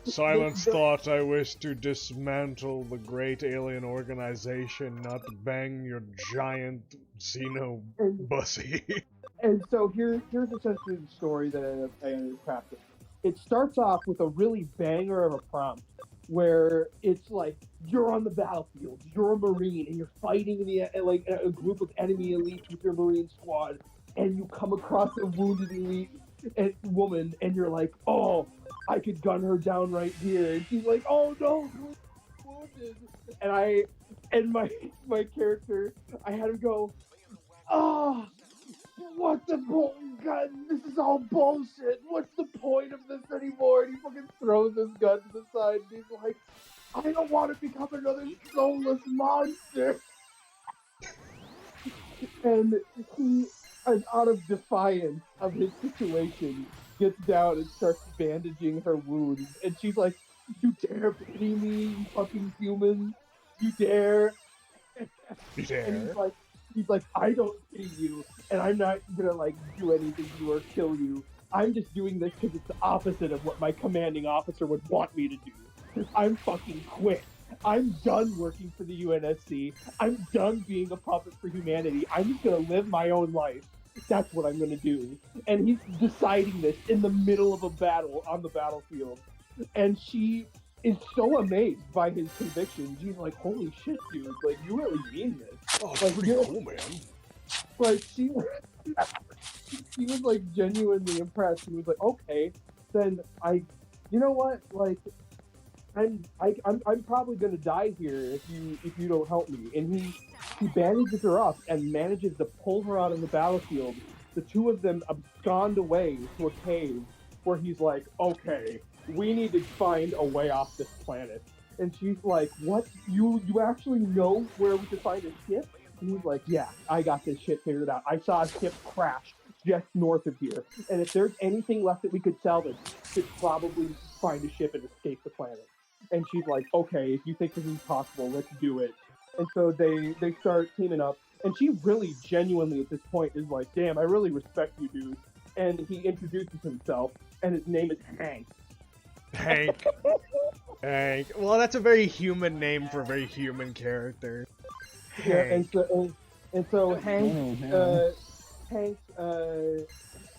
Silence thought I wish to dismantle the great alien organization, not bang your giant xenobussy. And so here's essentially the story that I ended up crafting. It starts off with a really banger of a prompt where it's like you're on the battlefield, you're a Marine, and you're fighting a group of enemy elites with your Marine squad, and you come across a wounded elite woman, and you're like, oh, I could gun her down right here, and she's like, oh no, wounded, and my character, I had him go, oh. What the God, this is all bullshit. What's the point of this anymore? And he fucking throws his gun to the side and he's like, I don't want to become another soulless monster. And he, out of defiance of his situation, gets down and starts bandaging her wounds. And she's like, you dare pity me, you fucking human? You dare? You dare? And he's like, I don't pity you, and I'm not gonna like do anything to you or kill you. I'm just doing this because it's the opposite of what my commanding officer would want me to do. I'm fucking quit. I'm done working for the UNSC. I'm done being a puppet for humanity. I'm just gonna live my own life. That's what I'm gonna do. And he's deciding this in the middle of a battle on the battlefield. And she is so amazed by his convictions. She's like, holy shit, dude, like, you really mean this. Oh, like, pretty cool, man. Like, she was, like, genuinely impressed. She was like, okay, then you know what, like, I'm probably gonna die here if you don't help me. And he bandages her up and manages to pull her out of the battlefield. The two of them abscond away to a cave where he's like, okay, we need to find a way off this planet. And she's like, what? You actually know where we could find a ship? And he's like, yeah, I got this shit figured out. I saw a ship crash just north of here. And if there's anything left that we could salvage, we could probably find a ship and escape the planet. And she's like, okay, if you think this is possible, let's do it. And so they start teaming up. And she really genuinely at this point is like, damn, I really respect you, dude. And he introduces himself, and his name is Hank. Hank. Hank. Well, that's a very human name for a very human character. Yeah, Hank. and so Hank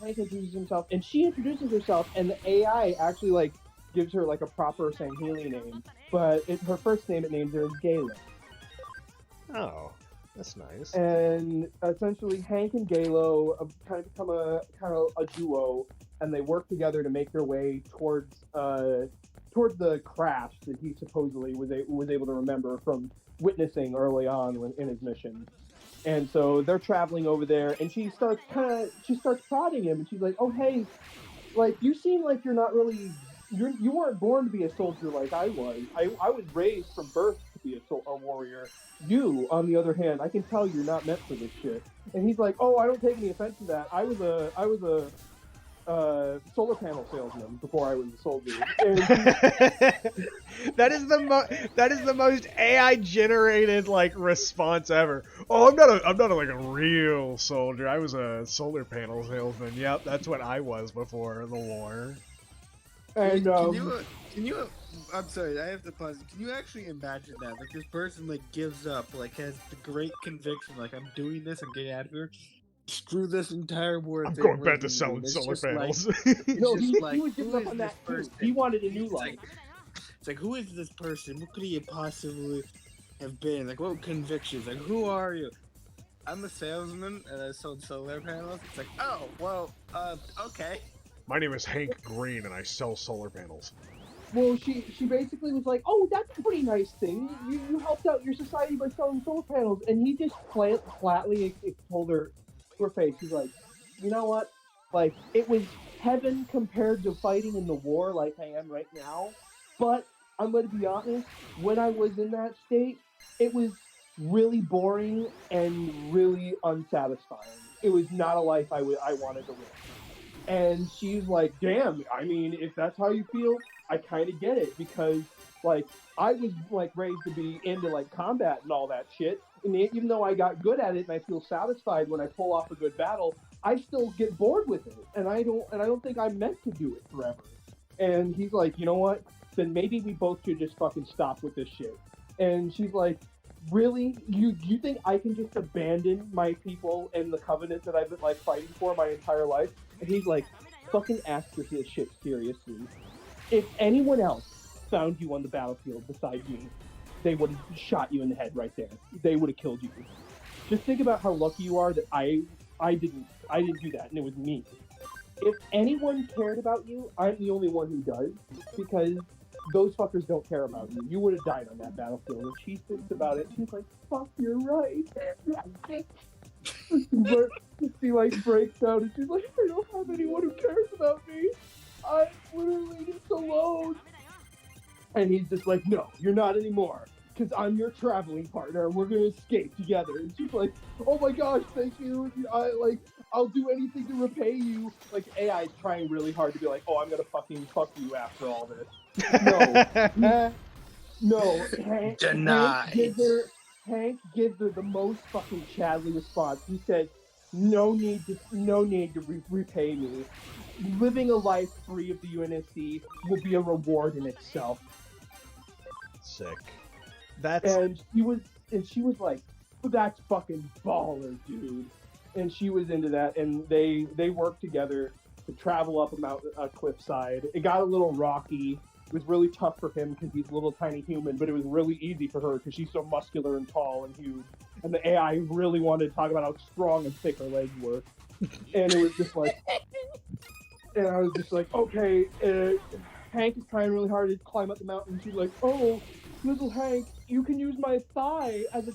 introduces himself, and she introduces herself, and the AI actually like gives her like a proper Sangheili name, but her first name it names her as Galen. Oh, that's nice. And essentially, Hank and Galo kind of become a duo, and they work together to make their way towards the crash that he supposedly was able to remember from witnessing early on in his mission. And so they're traveling over there, and she starts prodding him, and she's like, "Oh hey, like you seem like you're not really you weren't born to be a soldier like I was. I was raised from birth to be a warrior. You, on the other hand, I can tell you're not meant for this shit." And he's like, "Oh, I don't take any offense to that. I was a solar panel salesman before I was a soldier." And that is the most AI generated like response ever. Oh, I'm not like a real soldier. I was a solar panel salesman. Yep, that's what I was before the war. And can you I'm sorry, I have to pause. Can you actually imagine that? Like this person like gives up, like has the great conviction, like I'm doing this, I'm getting out of here. Screw this entire war I'm thing. going back to selling solar panels. no, he like, was giving who up is on this that too. person? He wanted a new life. It's like, who is this person? What could he possibly have been? Like, what convictions? Like, who are you? I'm a salesman and I sold solar panels. It's like, oh, well, okay. My name is Hank Green and I sell solar panels. Well, she basically was like, "Oh, that's a pretty nice thing. You helped out your society by selling solar panels," and he just flatly told her to her face. He's like, "You know what? Like, it was heaven compared to fighting in the war like I am right now. But I'm going to be honest, when I was in that state, it was really boring and really unsatisfying. It was not a life I wanted to live. And she's like, damn, I mean, if that's how you feel, I kind of get it, because, like, I was, like, raised to be into, like, combat and all that shit, and even though I got good at it and I feel satisfied when I pull off a good battle, I still get bored with it, and I don't think I'm meant to do it forever. And he's like, you know what, then maybe we both should just fucking stop with this shit. And she's like, really? You think I can just abandon my people and the covenant that I've been, like, fighting for my entire life? And he's like, fucking ask this shit seriously. If anyone else found you on the battlefield beside me, they would have shot you in the head right there. They would have killed you. Just think about how lucky you are that I didn't do that, and it was me. If anyone cared about you, I'm the only one who does, because those fuckers don't care about you. You would have died on that battlefield. And she thinks about it, she's like, fuck, you're right. But she, like, breaks out and she's like, I don't have anyone who cares about me. I'm literally just alone. And he's just like, no, you're not anymore, because I'm your traveling partner and we're gonna escape together. And she's like, oh my gosh, thank you. I'll do anything to repay you. Like, AI is trying really hard to be like, oh, I'm gonna fucking fuck you after all this. No, Denied. Hank gives her the most fucking Chadley response. He said, no need to repay me. Living a life free of the UNSC will be a reward in itself. Sick. That's... And she was like, that's fucking baller, dude. And she was into that, and they worked together to travel up a cliffside. It got a little rocky. It was really tough for him because he's a little tiny human, but it was really easy for her because she's so muscular and tall and huge. And the AI really wanted to talk about how strong and thick her legs were. And it was just like, and I was just like, okay, Hank is trying really hard to climb up the mountain. She's like, oh, little Hank, you can use my thigh as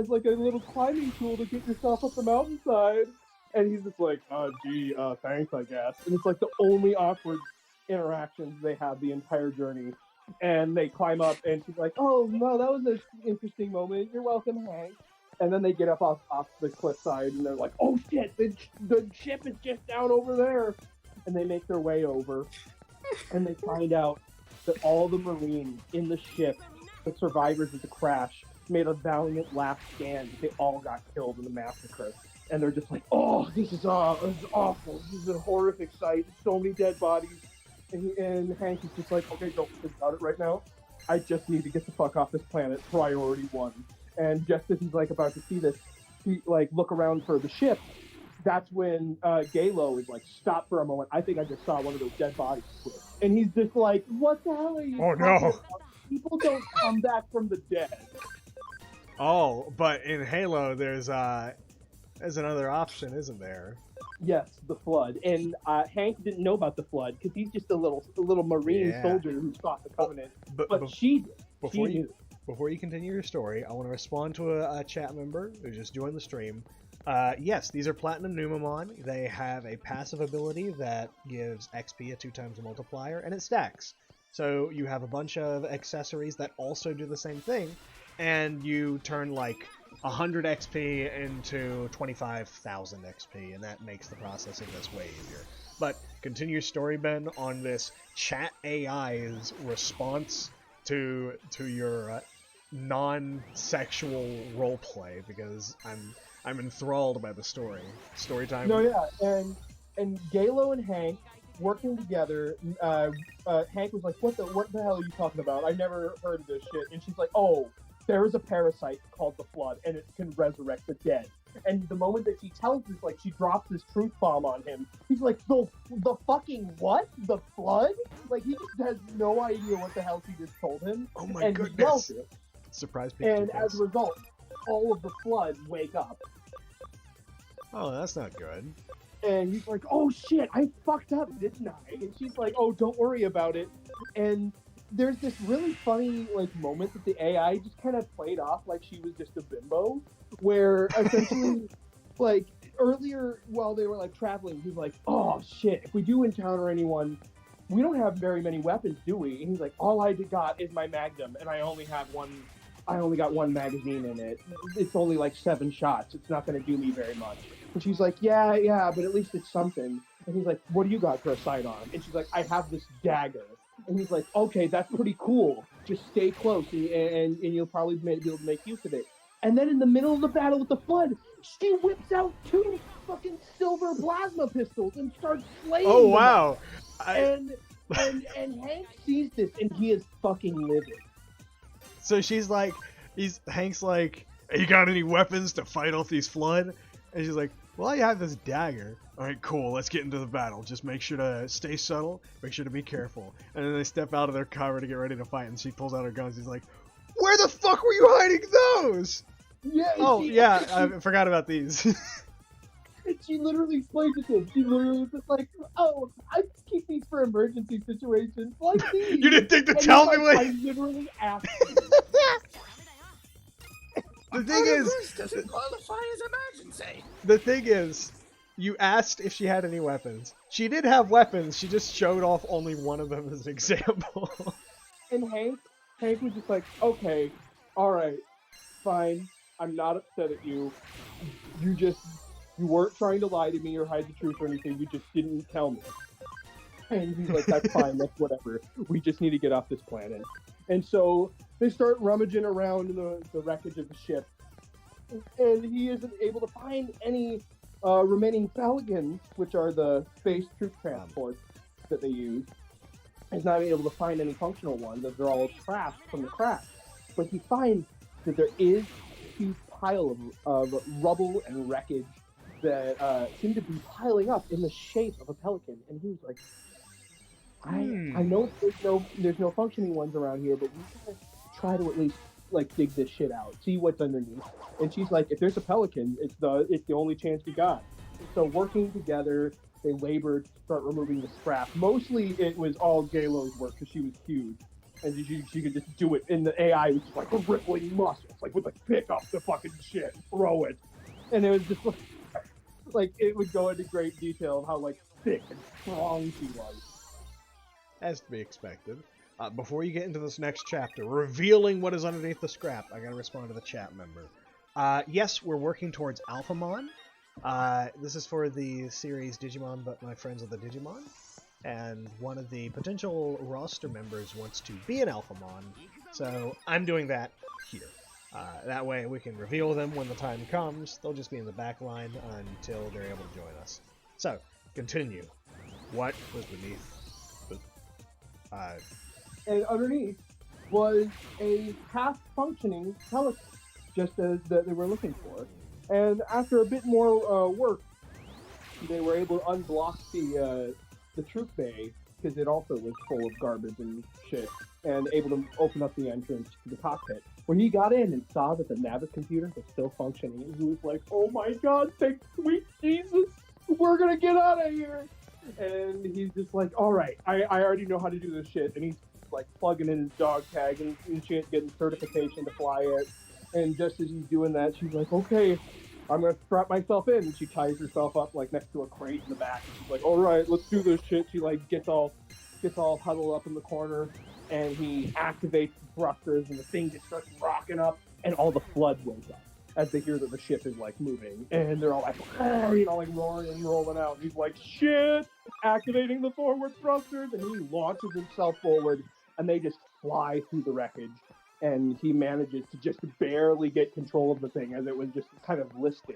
like a little climbing tool to get yourself up the mountainside. And he's just like, gee, thanks, I guess. And it's like the only awkward interactions they have the entire journey. And they climb up, and she's like, oh, no, that was an interesting moment. You're welcome, Hank. And then they get up off the cliffside, and they're like, oh, shit, the ship is just down over there. And they make their way over, and they find out that all the Marines in the ship, the survivors of the crash, made a valiant last stand. They all got killed in the massacre. And they're just like, oh, this is awful. This is a horrific sight. So many dead bodies. And Hank is just like, okay, don't think about it right now. I just need to get the fuck off this planet. Priority one. And just as he's like about to see this, he like look around for the ship. That's when Galo is like, stop for a moment. I think I just saw one of those dead bodies quit. And he's just like, what the hell are you talking about? People don't come back from the dead. Oh, but in Halo, there's another option, isn't there? Yes, the flood. And Hank didn't know about the flood because he's just a little Marine soldier who fought the Covenant. But she did. Before you continue your story, I want to respond to a chat member who just joined the stream. Yes, these are Platinum Numamon. They have a passive ability that gives XP a 2x multiplier, and it stacks. So you have a bunch of accessories that also do the same thing, and you turn like 100 XP into 25,000 XP, and that makes the process of this way easier. But continue your story, Ben, on this chat AI's response to your non-sexual roleplay, because I'm enthralled by the story. Story time. No, yeah, and Galo and Hank working together. Hank was like, "What the hell are you talking about? I never heard of this shit." And she's like, "Oh, there is a parasite called the Flood, and it can resurrect the dead." And the moment that she tells this, like, she drops this truth bomb on him. He's like, the fucking what? The Flood? Like, he just has no idea what the hell she just told him. Oh my and goodness! He yells it. Surprise! And as a result, all of the Flood wake up. Oh, that's not good. And he's like, oh shit, I fucked up, didn't I? And she's like, oh, don't worry about it. And there's this really funny like moment that the AI just kind of played off like she was just a bimbo, where essentially like earlier while they were like traveling, he's like, "Oh shit! If we do encounter anyone, we don't have very many weapons, do we?" And he's like, "All I got is my Magnum, and I only got one magazine in it. It's only like 7 shots. It's not going to do me very much." And she's like, yeah, but at least it's something. And he's like, "What do you got for a sidearm?" And she's like, "I have this dagger." And he's like, "Okay, that's pretty cool. Just stay close, and you'll probably be able to make use of it." And then in the middle of the battle with the Flood, she whips out 2 fucking silver plasma pistols and starts slaying Oh them. wow! And Hank sees this, and he is fucking livid. So she's like, Hank's like, "You got any weapons to fight off these Flood?" And she's like, "Well, I have this dagger." "All right, cool. Let's get into the battle. Just make sure to stay subtle. Make sure to be careful." And then they step out of their cover to get ready to fight, and she pulls out her guns. He's like, "Where the fuck were you hiding those?" Yeah. Oh yeah, I forgot about these. And she literally explains it to him. She literally was just like, "Oh, I keep these for emergency situations like these." You didn't think to And tell he's me like, what? I literally asked you. The thing is, This doesn't qualify as emergency. the thing is, you asked if she had any weapons. She did have weapons. She just showed off only one of them as an example. And Hank was just like, "Okay, all right, fine. I'm not upset at you. You weren't trying to lie to me or hide the truth or anything. You just didn't tell me." And he's like, "That's fine. That's whatever. We just need to get off this planet." And so they start rummaging around in the wreckage of the ship. And he isn't able to find any remaining Falcons, which are the space troop transports that they use. He's not able to find any functional ones, as they're all trashed from the crash. But he finds that there is a huge pile of rubble and wreckage that seem to be piling up in the shape of a pelican. And he was like, I know there's no functioning ones around here, but we gotta try to at least like dig this shit out, see what's underneath. And she's like, "If there's a pelican, it's the only chance we got." So working together, they labored to start removing the scrap. Mostly it was all Galo's work because she was huge, and she could just do it. And the AI was just like rippling muscles, like would like pick up the fucking shit, and throw it, and it was just like it would go into great detail of how like thick and strong she was. As to be expected. Before you get into this next chapter, revealing what is underneath the scrap, I gotta respond to the chat member. Yes, we're working towards Alphamon. This is for the series Digimon, but my friends of the Digimon. And one of the potential roster members wants to be an Alphamon, so I'm doing that here. That way we can reveal them when the time comes. They'll just be in the back line until they're able to join us. So, continue. What was beneath the... And underneath was a half-functioning pelican, just as that they were looking for. And after a bit more work, they were able to unblock the troop bay, because it also was full of garbage and shit, and able to open up the entrance to the cockpit. When he got in and saw that the Navis computer was still functioning, he was like, "Oh my god, thank sweet Jesus, we're gonna get out of here!" And he's just like, "All right, I already know how to do this shit." And he's like plugging in his dog tag and shit, getting certification to fly it. And just as he's doing that, she's like, "Okay, I'm gonna strap myself in." And she ties herself up like next to a crate in the back. And she's like, "All right, let's do this shit." She like gets all huddled up in the corner, and he activates the thrusters, and the thing just starts rocking up, and all the Flood wakes up as they hear that the ship is like moving, and they're all like, like roaring and rolling out. And he's like, "Shit!" activating the forward thrusters, and he launches himself forward, and they just fly through the wreckage. And he manages to just barely get control of the thing as it was just kind of listing.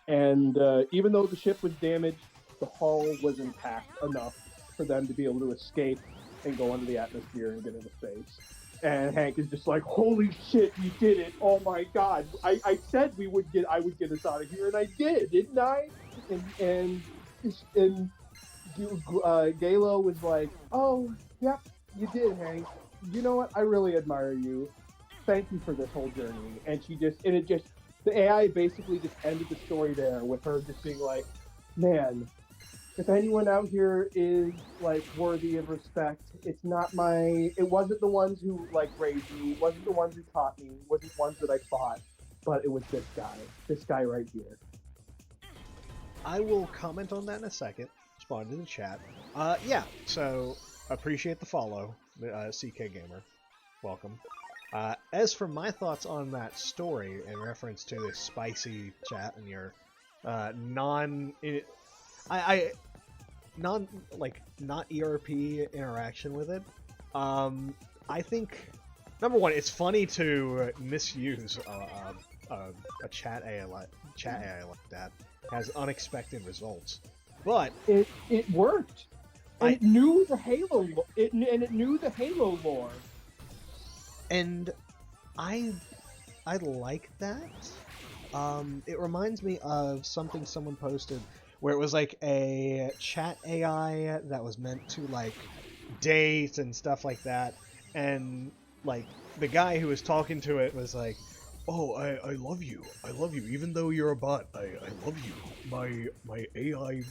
And even though the ship was damaged, the hull was intact enough for them to be able to escape and go into the atmosphere and get into space. And Hank is just like, "Holy shit, you did it! Oh my god! I said I would get us out of here, and I did, didn't I?" And Galo was like, "Oh, yep, you did, Hank. You know what? I really admire you. Thank you for this whole journey." And the AI basically just ended the story there with her just being like, "Man, if anyone out here is like worthy of respect, it wasn't the ones who like raised me, it wasn't the ones who taught me, it wasn't the ones that I fought, but it was this guy right here." I will comment on that in a second. Respond to the chat. Yeah, so appreciate the follow, CK Gamer. Welcome. As for my thoughts on that story in reference to this spicy chat and your not ERP interaction with it, I think number one, it's funny to misuse a chat AI like that. Has unexpected results, but it worked. And it knew the Halo. It knew the Halo lore. And I like that. It reminds me of something someone posted where it was like a chat AI that was meant to like date and stuff like that, and like the guy who was talking to it was like, "Oh, I love you. I love you. Even though you're a bot, I love you. My AI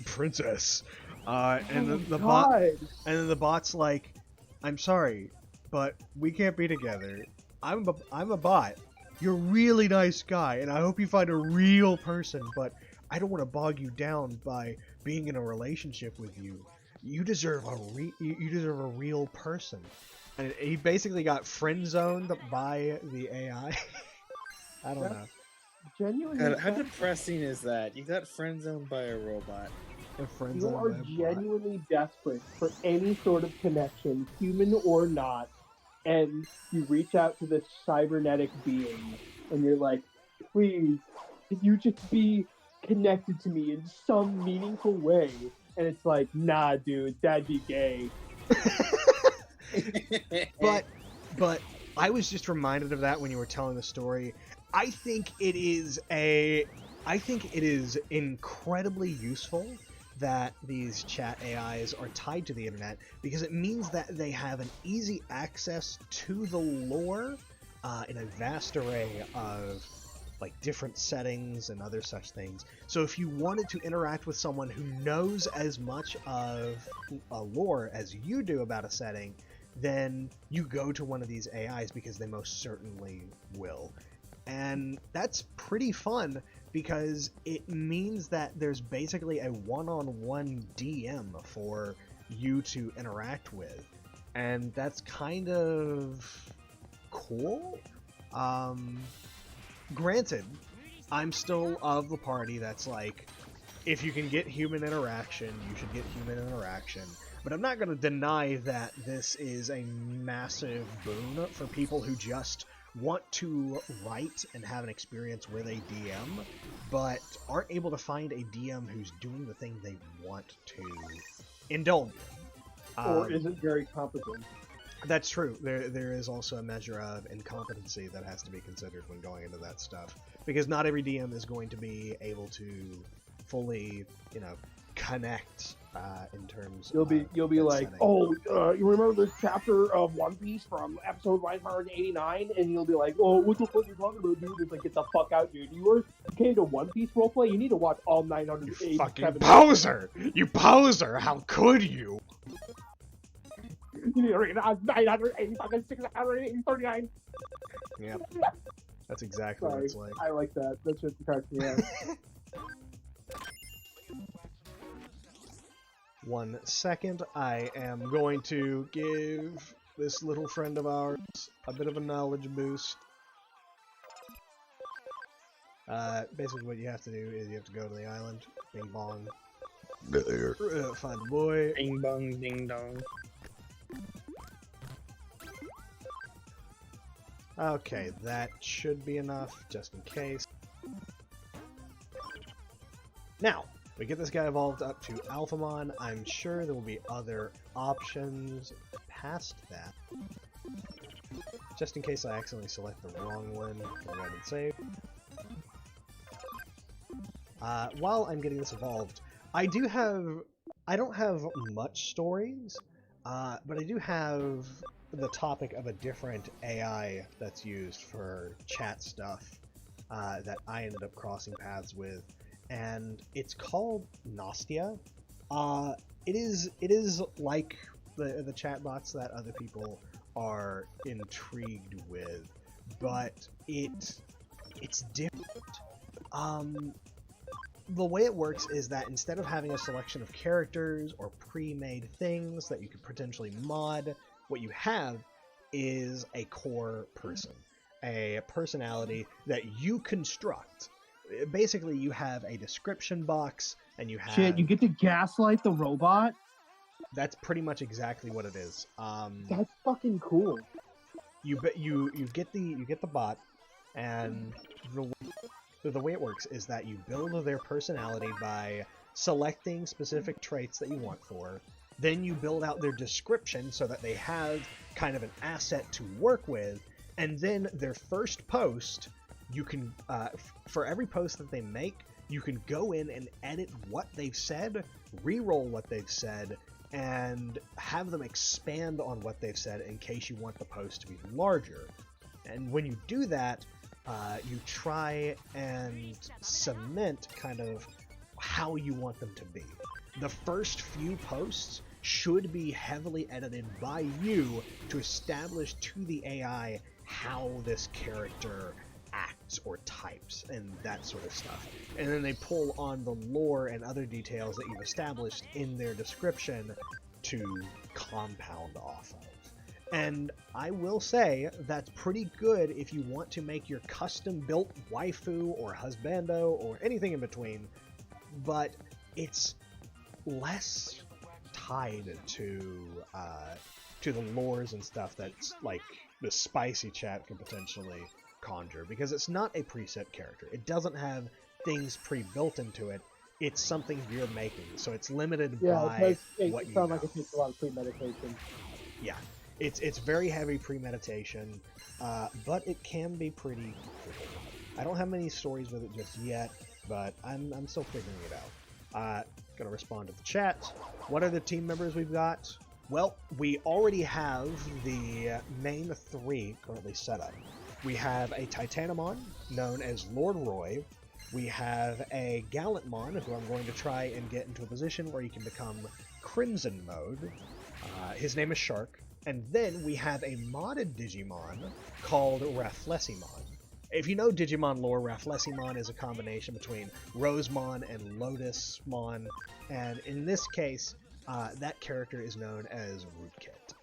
princess." And then the bot's like, "I'm sorry, but we can't be together. I'm a bot. You're a really nice guy, and I hope you find a real person, but I don't want to bog you down by being in a relationship with you. You deserve a real person." And he basically got friend zoned by the AI. I don't know. Genuinely, God, how depressing is that? You got friend zoned by a robot. You are genuinely desperate for any sort of connection, human or not, and you reach out to this cybernetic being, and you're like, "Please, can you just be connected to me in some meaningful way?" And it's like, "Nah, dude, that'd be gay." But I was just reminded of that when you were telling the story. I think it is incredibly useful that these chat AIs are tied to the internet, because it means that they have an easy access to the lore in a vast array of like different settings and other such things. So if you wanted to interact with someone who knows as much of a lore as you do about a setting, then you go to one of these AIs because they most certainly will. And that's pretty fun because it means that there's basically a one-on-one DM for you to interact with. And that's kind of cool. Granted, I'm still of the party that's like, if you can get human interaction, you should get human interaction. But I'm not going to deny that this is a massive boon for people who just want to write and have an experience with a DM, but aren't able to find a DM who's doing the thing they want to indulge in. Or isn't very competent. That's true. There is also a measure of incompetency that has to be considered when going into that stuff, because not every DM is going to be able to fully, connect in terms. You'll be like, setting. "Oh, you remember this chapter of One Piece from episode 189?" And you'll be like, "Oh, what the fuck are you talking about, dude?" It's like, "Get the fuck out, dude! You came to One Piece roleplay. You need to watch all 987." You fucking poser! You poser! How could you? You need to read 980 fucking 639. Yep. That's exactly what it's like. I like that. That's just cracks me up. 1 second, I am going to give this little friend of ours a bit of a knowledge boost. Basically what you have to do is you have to go to the island, bing bong, find the boy, bing bong ding dong. Okay, that should be enough, just in case. Now, we get this guy evolved up to Alphamon. I'm sure there will be other options past that. Just in case I accidentally select the wrong one, go ahead and save. While I'm getting this evolved, I don't have much stories, but I do have the topic of a different AI that's used for chat stuff that I ended up crossing paths with. And it's called Nastia. It is like the chatbots that other people are intrigued with, but it's different. the way it works is that instead of having a selection of characters or pre-made things that you could potentially mod, what you have is a core person, a personality that you construct. Basically, you have a description box, and you have... Shit, you get to gaslight the robot? That's pretty much exactly what it is. That's fucking cool. You get the bot, and the way it works is that you build their personality by selecting specific traits that you want for. Then you build out their description so that they have kind of an asset to work with, and then their first post, you can, for every post that they make, you can go in and edit what they've said, re-roll what they've said, and have them expand on what they've said in case you want the post to be larger. And when you do that, you try and cement kind of how you want them to be. The first few posts should be heavily edited by you to establish to the AI how this character acts or types and that sort of stuff. And then they pull on the lore and other details that you've established in their description to compound off of. And I will say that's pretty good if you want to make your custom-built waifu or husbando or anything in between, but it's less tied to the lores and stuff that's like the spicy chat can potentially conjure, because it's not a preset character. It doesn't have things pre-built into it. It's something you're making, so it's limited by what you know. Like it takes a lot of premeditation. Yeah. It's very heavy premeditation, but it can be pretty cool. I don't have many stories with it just yet, but I'm still figuring it out. Gonna respond to the chat. What are the team members we've got? Well, we already have the main three currently set up. We have a Titanamon, known as Lord Roy. We have a Gallantmon, who I'm going to try and get into a position where he can become Crimson mode. His name is Shark. And then we have a modded Digimon called Rafflesimon. If you know Digimon lore, Rafflesimon is a combination between Rosemon and Lotusmon, and in this case, that character is known as Rootkit.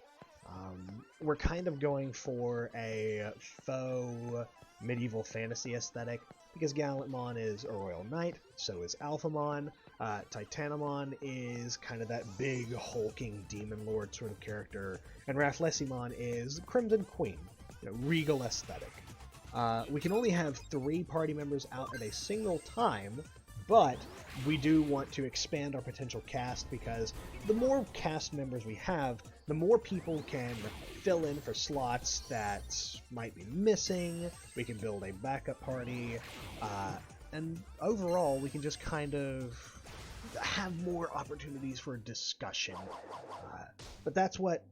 We're kind of going for a faux medieval fantasy aesthetic, because Gallantmon is a royal knight, so is Alphamon. Titanamon is kind of that big, hulking demon lord sort of character, and Rafflesimon is Crimson Queen, regal aesthetic. We can only have 3 party members out at a single time, but we do want to expand our potential cast, because the more cast members we have, the more people can fill in for slots that might be missing. We can build a backup party, and overall we can just kind of have more opportunities for discussion. But that's what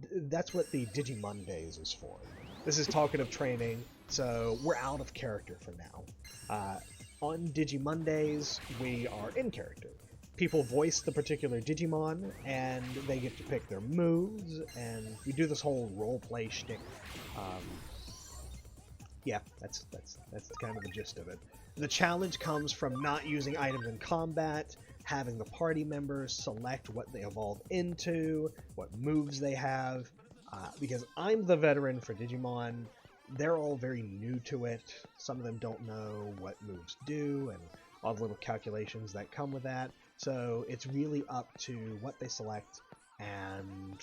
the Digimondays is for. This is Talkative Training, so we're out of character for now. On Digimondays, we are in character. People voice the particular Digimon, and they get to pick their moves, and we do this whole role-play shtick. Yeah, that's kind of the gist of it. The challenge comes from not using items in combat, having the party members select what they evolve into, what moves they have, because I'm the veteran for Digimon. They're all very new to it. Some of them don't know what moves do, and all the little calculations that come with that. So it's really up to what they select and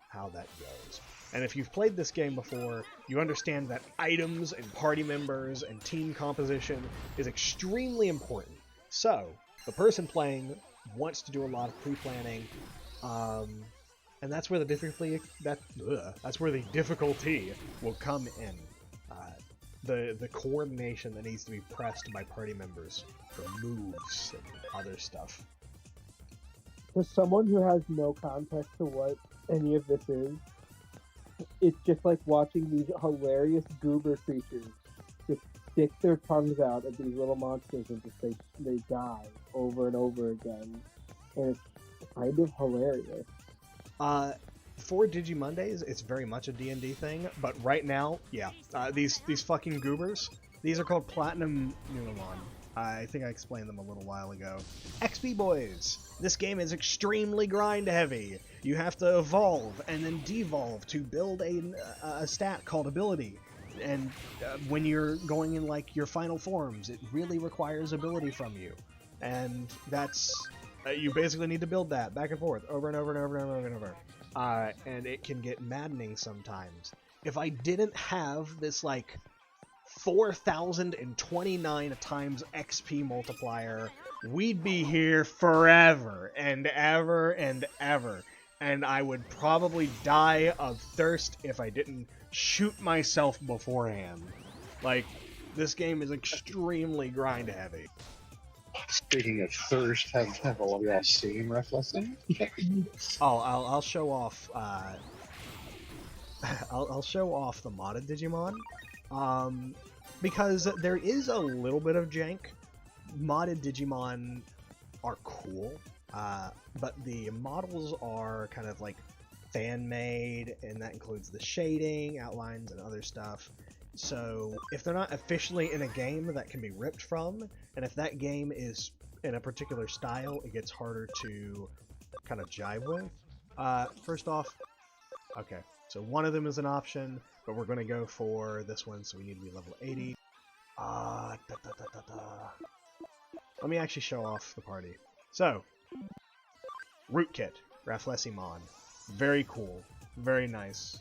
how that goes. And if you've played this game before, you understand that items and party members and team composition is extremely important. So the person playing wants to do a lot of pre-planning, and that's where the difficulty will come in. The coordination that needs to be pressed by party members for moves and other stuff. For someone who has no context to what any of this is, it's just like watching these hilarious goober creatures just stick their tongues out at these little monsters and just they die over and over again. And it's kind of hilarious. For Digimondays, it's very much a D&D thing, but right now, yeah, these fucking goobers, these are called Platinum Numamon. I think I explained them a little while ago. XP Boys! This game is extremely grind heavy. You have to evolve and then devolve to build a stat called ability. And when you're going in like your final forms, it really requires ability from you. And that's... you basically need to build that back and forth over and over and over and over and over. And it can get maddening sometimes. If I didn't have this like 4,029 times XP multiplier, we'd be here forever and ever and ever. And I would probably die of thirst if I didn't shoot myself beforehand. Like, this game is extremely grind heavy. Speaking of thirst, have all of y'all seen Reflecting? Oh, I'll show off. I'll show off the modded Digimon, because there is a little bit of jank. Modded Digimon are cool, but the models are kind of like fan-made, and that includes the shading, outlines, and other stuff. So if they're not officially in a game that can be ripped from, and if that game is in a particular style, it gets harder to kind of jive with. First off, okay, so one of them is an option, but we're going to go for this one, so we need to be level 80. Let me actually show off the party. So, Rootkit, Rafflesimon. Very cool. Very nice.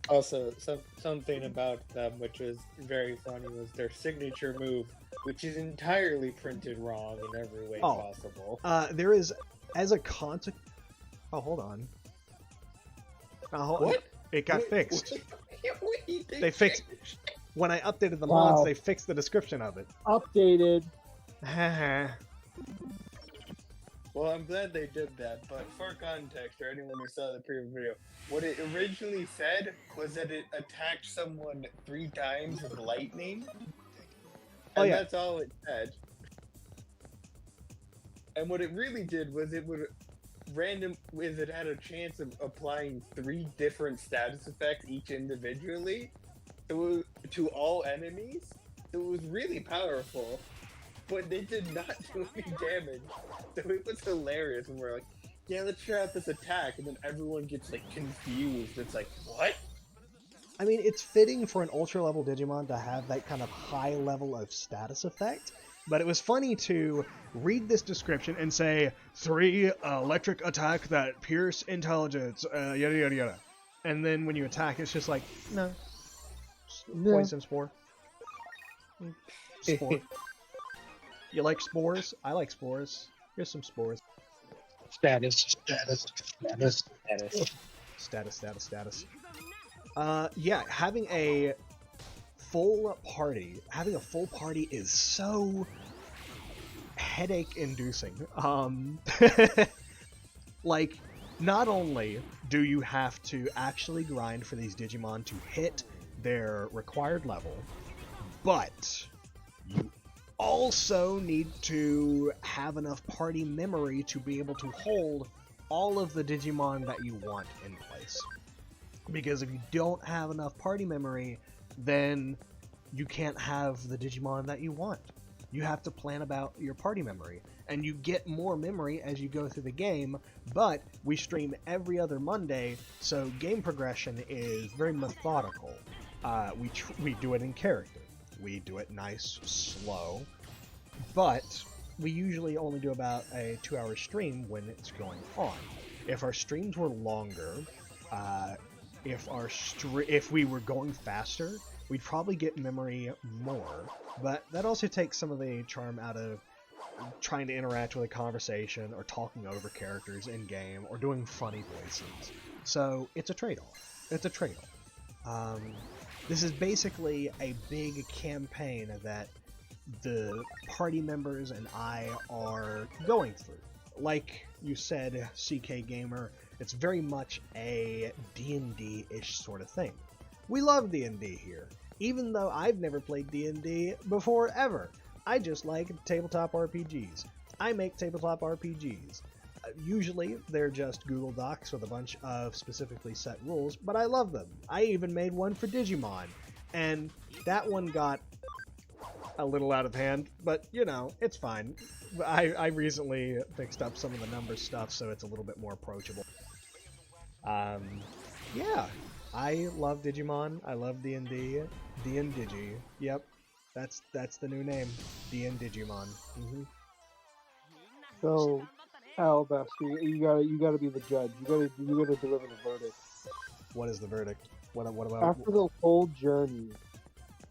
Also, something about them which was very funny was their signature move, which is entirely printed wrong in every way possible. There is, as a consequence... Oh, hold on. What? It got fixed. What? They fixed... When I updated the Wow. mods, they fixed the description of it. Updated. Well, I'm glad they did that, but for context, or anyone who saw the previous video, what it originally said was that it attacked someone 3 times with lightning. And that's all it said. And what it really did was it would it had a chance of applying 3 different status effects each individually to all enemies. So it was really powerful. But they did not do any damage. So it was hilarious when we're like, yeah, let's try out this attack, and then everyone gets like confused. It's like, what? I mean, it's fitting for an ultra level Digimon to have that kind of high level of status effect, but it was funny to read this description and say, 3 electric attack that pierce intelligence, yada yada yada. And then when you attack, it's just like, no. Poison spore. Spore. You like spores? I like spores. Here's some spores. Status. Yeah, having a full party is so headache-inducing. Like, not only do you have to actually grind for these Digimon to hit their required level, but you also need to have enough party memory to be able to hold all of the Digimon that you want in place. Because if you don't have enough party memory, then you can't have the Digimon that you want. You have to plan about your party memory, and you get more memory as you go through the game, but we stream every other Monday, so game progression is very methodical. We do it in character. We do it nice, slow, but we usually only do about a 2-hour stream when it's going on. If our streams were longer, if we were going faster, we'd probably get memory more, but that also takes some of the charm out of trying to interact with a conversation or talking over characters in game or doing funny voices. So it's a trade-off. This is basically a big campaign that the party members and I are going through. Like you said, CK Gamer, it's very much a D&D-ish sort of thing. We love D&D here, even though I've never played D&D before ever. I just like tabletop RPGs. I make tabletop RPGs. Usually, they're just Google Docs with a bunch of specifically set rules, but I love them. I even made one for Digimon, and that one got a little out of hand, but you know, it's fine. I recently fixed up some of the numbers stuff, so it's a little bit more approachable. Yeah, I love Digimon. I love D&D. D and Digi. Yep, that's the new name. D and Digimon. So, Best, you gotta be the judge. You gotta deliver the verdict. What is the verdict? What about? After the whole journey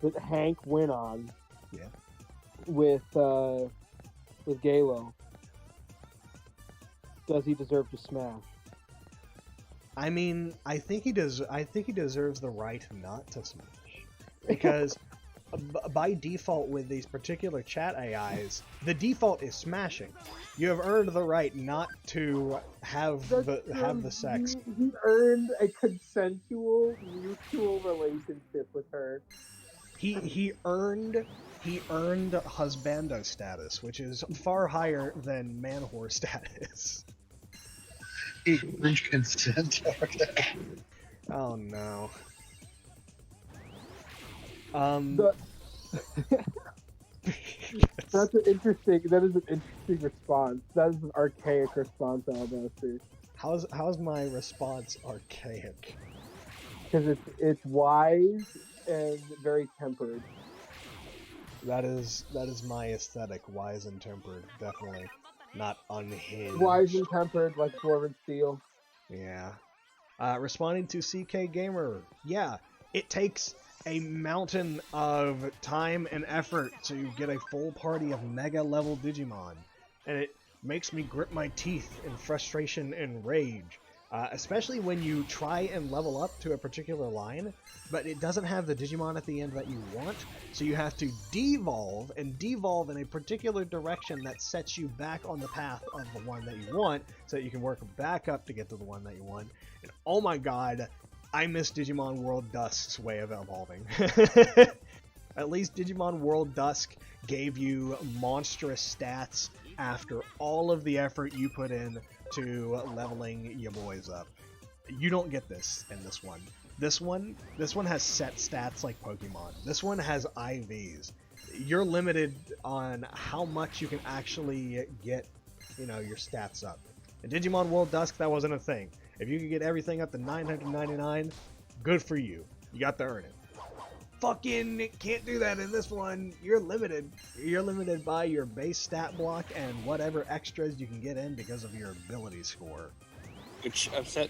that Hank went on, Yeah. with Galo, does he deserve to smash? I mean, I think he deserves the right not to smash, because by default with these particular chat AIs, the default is smashing. You have earned the right not to have the sex. He earned a consensual, mutual relationship with her. He earned husbando status, which is far higher than man whore status. He earned consent. Oh no. That is an interesting response. That is an archaic response, Alabaster. How's my response archaic? Because it's wise and very tempered. That is my aesthetic, wise and tempered, definitely. Not unhinged. Wise and tempered, like Dwarven Steel. Yeah. Responding to CK Gamer, yeah, it takes a mountain of time and effort to get a full party of mega level Digimon, and it makes me grit my teeth in frustration and rage, especially when you try and level up to a particular line, but it doesn't have the Digimon at the end that you want, so you have to devolve in a particular direction that sets you back on the path of the one that you want, so that you can work back up to get to the one that you want. And oh my god, I miss Digimon World Dusk's way of evolving. At least Digimon World Dusk gave you monstrous stats after all of the effort you put in to leveling your boys up. You don't get this in this one. This one has set stats like Pokemon. This one has IVs. You're limited on how much you can actually get, your stats up. In Digimon World Dusk, that wasn't a thing. If you could get everything up to 999, good for you. You got to earn it. Fucking can't do that in this one. You're limited. You're limited by your base stat block and whatever extras you can get in because of your ability score. Which upset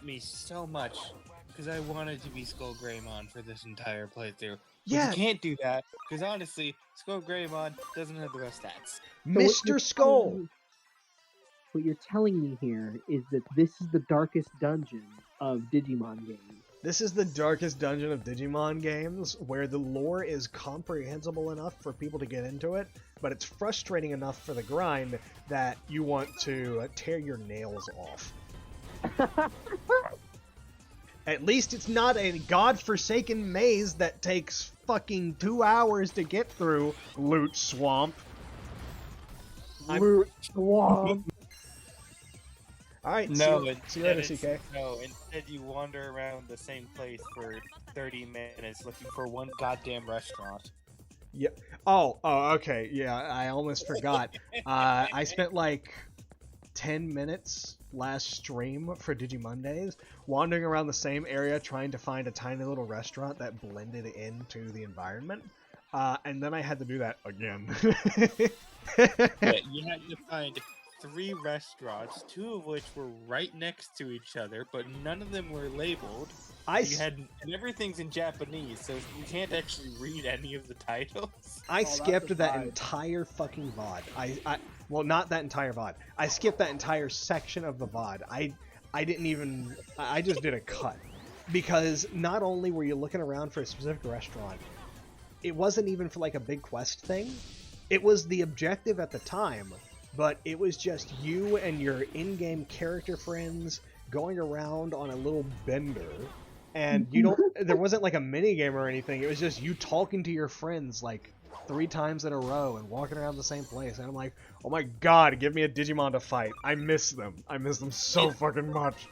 me so much, because I wanted to be Skullgreymon for this entire playthrough. Yeah. You can't do that, because honestly, Skullgreymon doesn't have the best stats. Mr. Skull! What you're telling me here is that this is the darkest dungeon of Digimon games. This is the darkest dungeon of Digimon games, where the lore is comprehensible enough for people to get into it, but it's frustrating enough for the grind that you want to tear your nails off. At least it's not a godforsaken maze that takes fucking 2 hours to get through, Loot Swamp. Loot Swamp. Alright, No, see you later, CK. No, instead you wander around the same place for 30 minutes looking for one goddamn restaurant. Yeah. Oh, okay. Yeah, I almost forgot. I spent like 10 minutes last stream for Digimondays wandering around the same area trying to find a tiny little restaurant that blended into the environment. And then I had to do that again. Yeah, you had to find 3 restaurants, 2 of which were right next to each other, but none of them were labeled. And everything's in Japanese, so you can't actually read any of the titles. I skipped that entire fucking VOD. Well, not that entire VOD. I skipped that entire section of the VOD. I just did a cut. Because not only were you looking around for a specific restaurant, it wasn't even for like a big quest thing. It was the objective at the time, but it was just you and your in-game character friends going around on a little bender. And there wasn't like a mini game or anything. It was just you talking to your friends like 3 times in a row and walking around the same place. And I'm like, oh my god, give me a Digimon to fight. I miss them. I miss them so fucking much.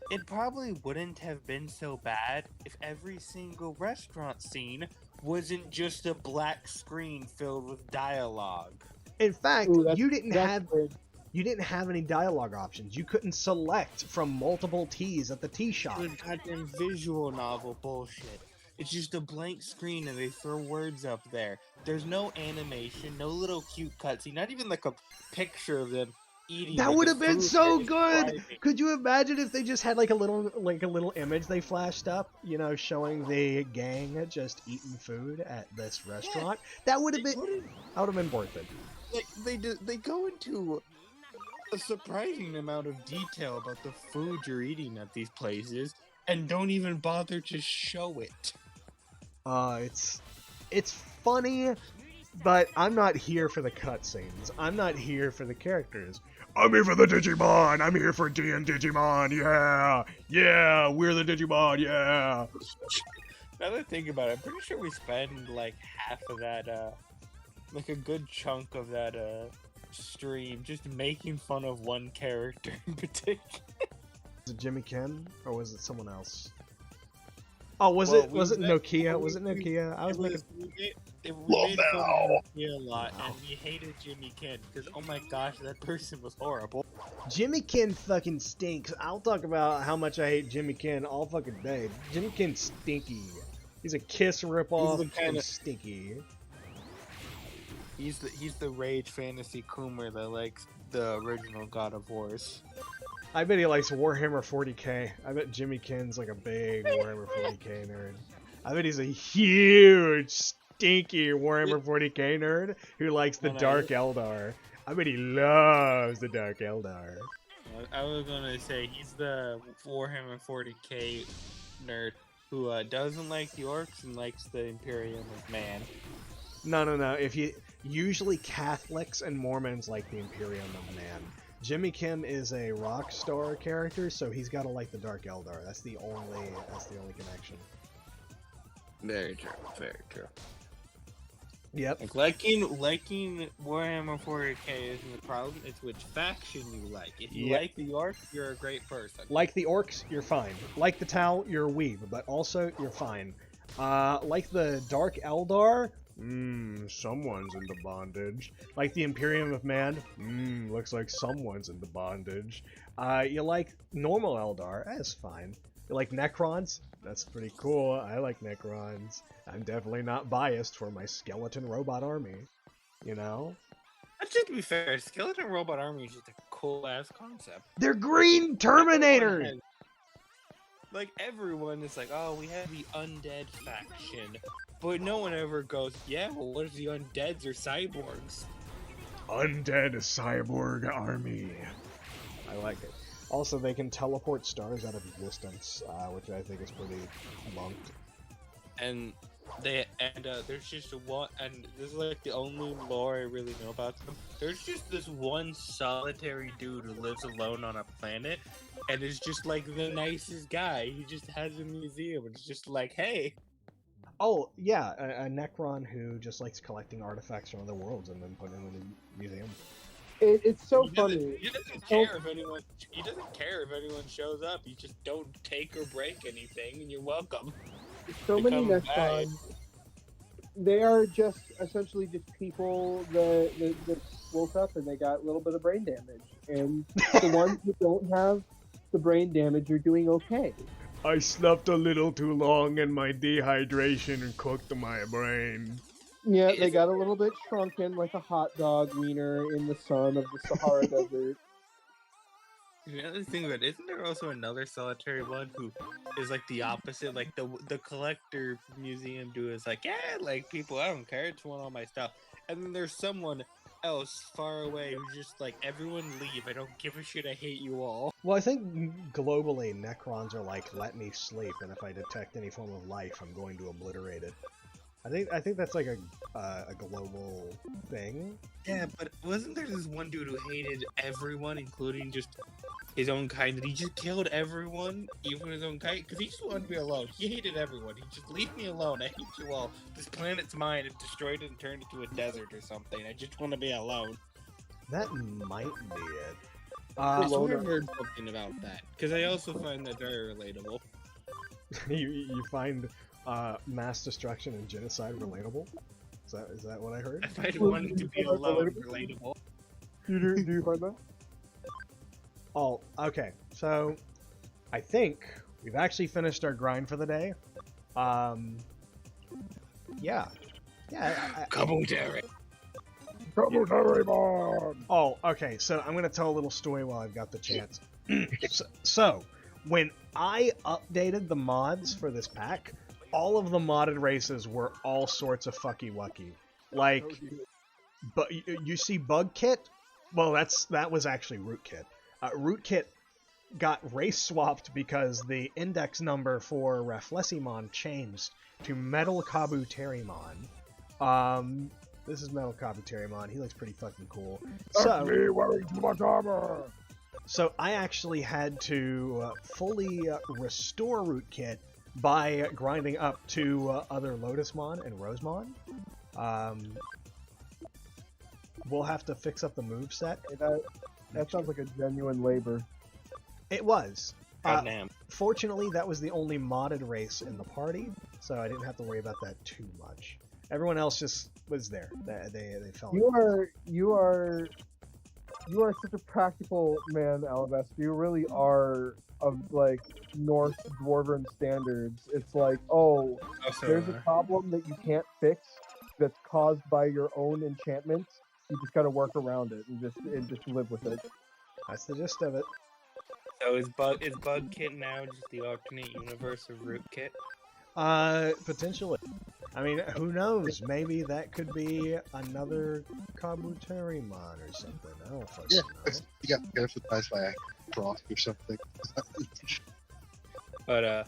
it probably wouldn't have been so bad if every single restaurant scene wasn't just a black screen filled with dialogue. In fact, Ooh, you didn't that's have weird. you didn't have any dialogue options. You couldn't select from multiple teas at the tea shop. Good goddamn visual novel bullshit. It's just a blank screen and they throw words up there. There's no animation, no little cute cutscene, not even like a picture of them eating. That like, would the have been food so they're good. describing. Could you imagine if they just had like a little image they flashed up, you know, showing the gang just eating food at this restaurant? That would have been worth it. Like they go into a surprising amount of detail about the food you're eating at these places and don't even bother to show it. It's funny, but I'm not here for the cutscenes. I'm not here for the characters. I'm here for the Digimon. I'm here for D and Digimon. Yeah, we're the Digimon. Yeah. Now that I think about it, I'm pretty sure we spend like half of that, like a good chunk of that stream just making fun of one character in particular. Was it Jimmy Ken or was it someone else? Oh, was Well, it Nokia? Was it Nokia? I was we making. made fun of Nokia a lot, and we hated Jimmy Ken because oh my gosh, that person was horrible. Jimmy Ken fucking stinks. I'll talk about how much I hate Jimmy Ken all fucking day. Jimmy Ken's stinky. He's a Kiss ripoff and stinky. He's the rage fantasy Coomer that likes the original God of Wars. I bet he likes Warhammer 40k. I bet Jimmy Ken's like a big Warhammer 40k nerd. I bet he's a huge, stinky Warhammer 40k nerd who likes the Dark Eldar. I bet he loves the Dark Eldar. I was gonna say he's the Warhammer 40k nerd who doesn't like the orcs and likes the Imperium of Man. No. Usually Catholics and Mormons like the Imperium of Man. Jimmy Ken is a rock star character, so he's got to like the Dark Eldar. That's the only connection. Very true. Very true. Yep. Like, liking Warhammer 40k isn't the problem. It's which faction you like. If you like the orcs, you're a great person. Like the orcs, you're fine. Like the Tau, you're a weeb, but also you're fine. Like the Dark Eldar, someone's into bondage. Like the Imperium of Man, looks like someone's into bondage. You like normal Eldar, that's fine. You like Necrons? That's pretty cool. I like Necrons. I'm definitely not biased for my skeleton robot army. You know? Just to be fair, skeleton robot army is just a cool ass concept. They're green Terminator! Like everyone is like, oh, we have the undead faction. But no one ever goes, yeah, well, what if the undeads are cyborgs? Undead cyborg army. I like it. Also, they can teleport stars out of existence, which I think is pretty monked. And there's just one, and this is like the only lore I really know about them. There's just this one solitary dude who lives alone on a planet, and is just like the nicest guy. He just has a museum, and it's just like, hey. Oh, yeah, a Necron who just likes collecting artifacts from other worlds and then putting them in a museum. It's so funny. He doesn't care if anyone. He doesn't care if anyone shows up. You just don't take or break anything, and you're welcome. So many Necrons. They are just essentially just people that woke up and they got a little bit of brain damage, and the ones that don't have the brain damage are doing okay. I slept a little too long and my dehydration cooked my brain. Yeah, they got a little bit shrunken like a hot dog wiener in the sun of the Sahara Desert. The other thing about it, isn't there also another solitary one who is like the opposite? Like the collector museum dude is like, yeah, like people, I don't care, it's want all my stuff. And then there's someone else far away who's just like, everyone leave, I don't give a shit, I hate you all. Well, I think globally Necrons are like, let me sleep, and if I detect any form of life, I'm going to obliterate it. I think that's like a global thing. Yeah, but wasn't there this one dude who hated everyone, including just his own kind, and he just killed everyone, even his own kind, because he just wanted to be alone. He hated everyone. He just, leave me alone, I hate you all. This planet's mine, I've destroyed it and turned it into a desert or something. I just want to be alone. That might be it. I swear Loner. I've heard something about that because I also find that very relatable. you find mass destruction and genocide relatable? Is that what I heard? I find Well, wanting to you be find that alone relatable? relatable. Do you find that? Oh, okay. So, I think we've actually finished our grind for the day. Yeah. Commentary. Oh, okay. So I'm gonna tell a little story while I've got the chance. so, when I updated the mods for this pack, all of the modded races were all sorts of fucky wucky. Like, but you see Bug Kit? Well, that was actually Rootkit. Rootkit got race swapped because the index number for Rafflesimon changed to Metal Kabuterimon. This is Metal Kabuterimon. He looks pretty fucking cool. That's me wearing too much armor. So I actually had to fully restore Rootkit by grinding up to other Lotusmon and Rosemon. We'll have to fix up the moveset. That sounds like a genuine labor. It was. Goddamn. Fortunately, that was the only modded race in the party, so I didn't have to worry about that too much. Everyone else just was there. They fell. You are such a practical man, Alabasta. You really are of like Norse Dwarven standards. It's like, oh, there's a problem that you can't fix that's caused by your own enchantments. You just gotta work around it and just live with it. That's the gist of it. So is Bug Kit now just the alternate universe of Rootkit? Potentially. I mean, who knows? Maybe that could be another Kabuterimon or something. I don't fucking know. You got surprised by a frost or something. But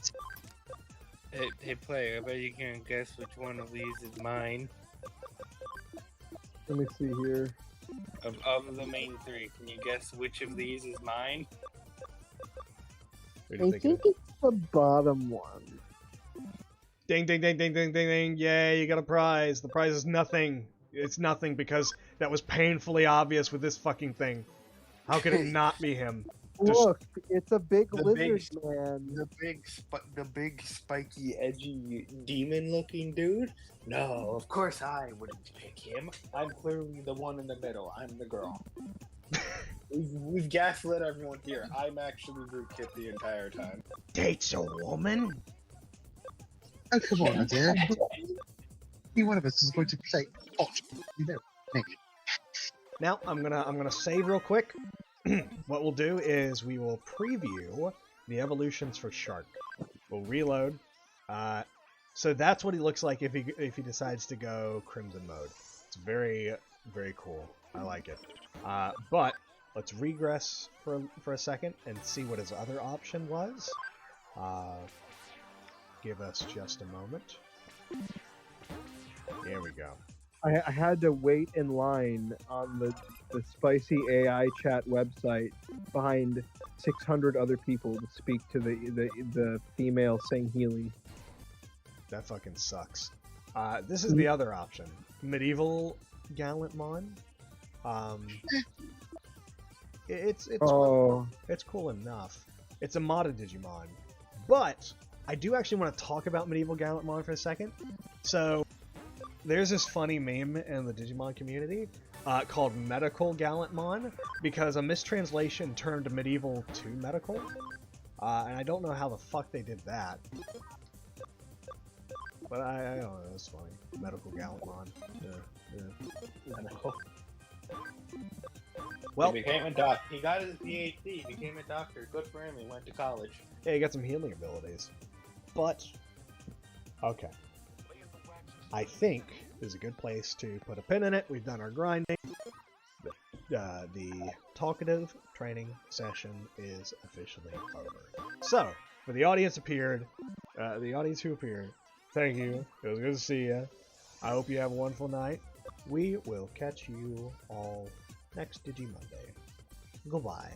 hey player, I bet you can guess which one of these is mine. Let me see here. Of the main three, can you guess which of these is mine? What do you I think it's the bottom one. Ding, ding, ding, ding, ding, ding, ding. Yay, you got a prize. The prize is nothing. It's nothing because that was painfully obvious with this fucking thing. How could it not be him? Look, it's a big The lizard big- man. The big spiky, edgy, demon-looking dude? No, of course I wouldn't pick him. I'm clearly the one in the middle. I'm the girl. We've gaslit everyone here. I'm actually Rootkit the entire time. Dates a woman? Oh, come on, dear. Any one of us is going to play hot. You know, maybe. Now, I'm gonna save real quick. What we'll do is we will preview the evolutions for Shark. We'll reload. So that's what he looks like if he decides to go Crimson mode. It's very, very cool. I like it. But let's regress for a second and see what his other option was. Give us just a moment. There we go. I had to wait in line on the spicy AI chat website behind 600 other people to speak to the female Sangheili. That fucking sucks. This is the other option. Medieval Gallantmon. It's cool enough. It's a modded Digimon. But I do actually want to talk about Medieval Gallantmon for a second. So there's this funny meme in the Digimon community called Medical Gallantmon because a mistranslation turned medieval to medical. And I don't know how the fuck they did that. But I don't know, it's funny. Medical Gallantmon. Yeah. Well, He became a doc. He got his PhD. He became a doctor. Good for him. He went to college. yeah, you got some healing abilities. But, okay. I think this is a good place to put a pin in it. We've done our grinding. The talkative training session is officially over. So, for the audience who appeared, thank you. It was good to see you. I hope you have a wonderful night. We will catch you all next Digimonday. Goodbye.